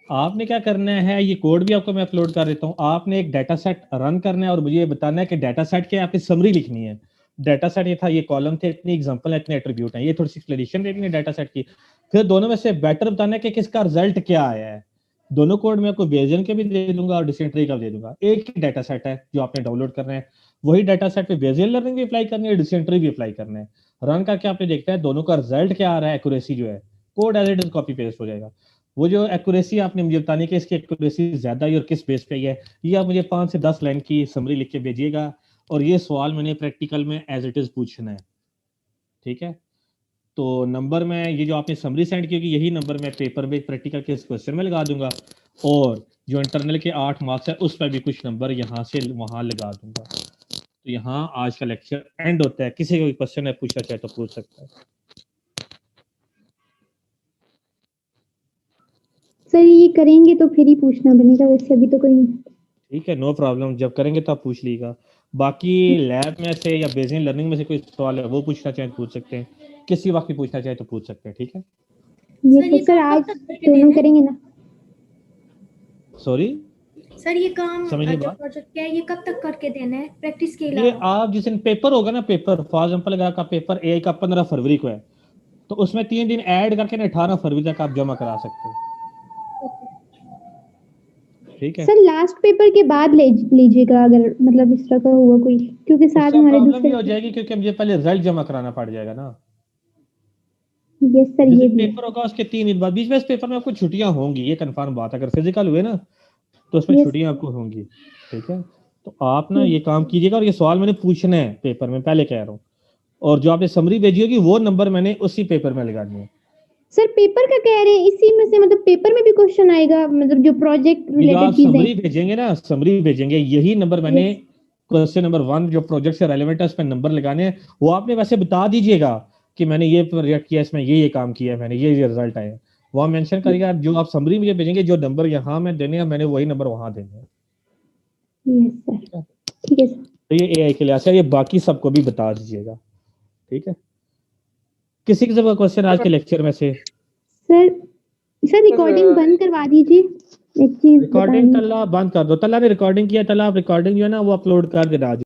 आपने क्या करना है, ये कोड भी आपको मैं अपलोड कर देता हूँ, आपने एक डाटा सेट रन करना है और मुझे ये बताना है कि डाटा सेट के आपकी समरी लिखनी है। डाटा सेट ये था, ये कॉलम थे, इतनी एग्जांपल है, इतने एट्रीब्यूट हैं, ये थोड़ी सी एक्सप्लेनेशन देनी है डाटा सेट की। फिर दोनों में से बेटर बताना है कि किसका रिजल्ट क्या आया है। दोनों कोड मैं आपको बेजियन के भी दे दूंगा और डिसेंट्री का भी दे दूंगा। एक ही डाटा सेट है जो आपने डाउनलोड करना है, वही डाटा सेट पे बेजियन लर्निंग भी अप्लाई करनी है, डिसेंट्री भी अप्लाई करना है। रन करके आपने देखना है दोनों का रिजल्ट क्या आ रहा है, एक्यूरेसी जो है, code as it is copy paste हो जाएगा। वो जो एक्यूरेसी आपने मुझे बतानी है कि इसकी एक्यूरेसी ज्यादा है और किस बेस पे है, ये आप मुझे 5 से 10 लाइन की समरी लिख के भेजिएगा और ये सवाल मैंने प्रैक्टिकल में एज इट इज पूछना है, ठीक है। तो नंबर में ये जो आपने समरी सेंड की होगी, यही नंबर मैं पेपर में प्रैक्टिकल के इस क्वेश्चन में लगा दूंगा और जो इंटरनल के 8 मार्क्स है उस पर भी कुछ नंबर यहाँ से वहां लगा दूंगा। तो यहाँ आज का लेक्चर एंड होता है। किसी को कोई क्वेश्चन है पूछना चाहे तो पूछ सकता है। सर ये करेंगे तो फिर ही पूछना बनेगा, वैसे अभी तो कोई नहीं। ठीक है, नो प्रॉब्लम, जब करेंगे तो आप पूछ लीजिएगा। बाकी लैब में से या बेसिक लर्निंग में से कोई सवाल है वो पूछना चाहे तो पूछ सकते हैं, किसी वक्त भी पूछना चाहे तो पूछ सकते हैं, ठीक है। ये सर आज दोनों करेंगे ना? सॉरी सर ये काम समझ नहीं जो बात। प्रोजेक्ट क्या है ये कब तक करके देना है प्रैक्टिस के ये अलावा? आप जिस दिन पेपर होगा ना, पेपर फॉर एग्जांपल अगर आपका पेपर ए का 15 फरवरी को है तो उसमें 3 दिन ऐड करके ना 18 फरवरी तक आप जमा करा सकते हैं, ठीक है। सर लास्ट पेपर के बाद लीजिएगा अगर मतलब इस तरह का हुआ कोई, क्योंकि साथ उससे हमारे प्रॉब्लम ये हो दूसरे। जाएगी क्योंकि मुझे पहले रिजल्ट जमा कराना पड़ जाएगा ना। यस सर, जिस ये दिन भी है। पेपर होगा उसके 3 दिन बाद, बीच में इस पेपर में आपको छुट्टियां होंगी, ये कंफर्म बात है। अगर फिजिकल हुए ना तो उसमें Yes. छुट्टियां आपको होंगी, ठीक है। तो आप ना ये काम कीजिएगा और ये सवाल मैंने पूछना है पेपर में, पहले कह रहा हूँ, और जो आपने समरी भेजी होगी वो नंबर मैंने उसी पेपर में लगानी है। सर पेपर का कह रहे हैं इसी में से, मतलब पेपर में भी क्वेश्चन आएगा, मतलब जो प्रोजेक्ट ये जो आप रिलेटेड चीजें। समरी भेजेंगे ना, समरी भेजेंगे, यही नंबर मैंने क्वेश्चन नंबर 1 जो प्रोजेक्ट से रेलेवेंट है उस पर नंबर लगाने हैं, वो आपने वैसे बता दीजिएगा कि मैंने ये प्रोजेक्ट किया, इसमें ये काम किया है, मैंने ये रिजल्ट आए, वो आप मेंशन करिएगा। जो आप समरी मुझे भेजेंगे, जो नंबर यहाँ में देने हैं मैंने वही नंबर वहां देने हैं। यस सर, ठीक है सर। तो ये एआई के लिए, ये बाकी सबको भी बता दीजिएगा, ठीक है। किसी किसी का क्वेश्चन आज के लेक्चर में से? सर रिकॉर्डिंग बंद करवा दीजिए, एक चीज रिकॉर्डिंग तल्ला बंद कर दो। तल्ला ने रिकॉर्डिंग किया, तल्ला आप रिकॉर्डिंग जो है ना वो अपलोड कर देना आज।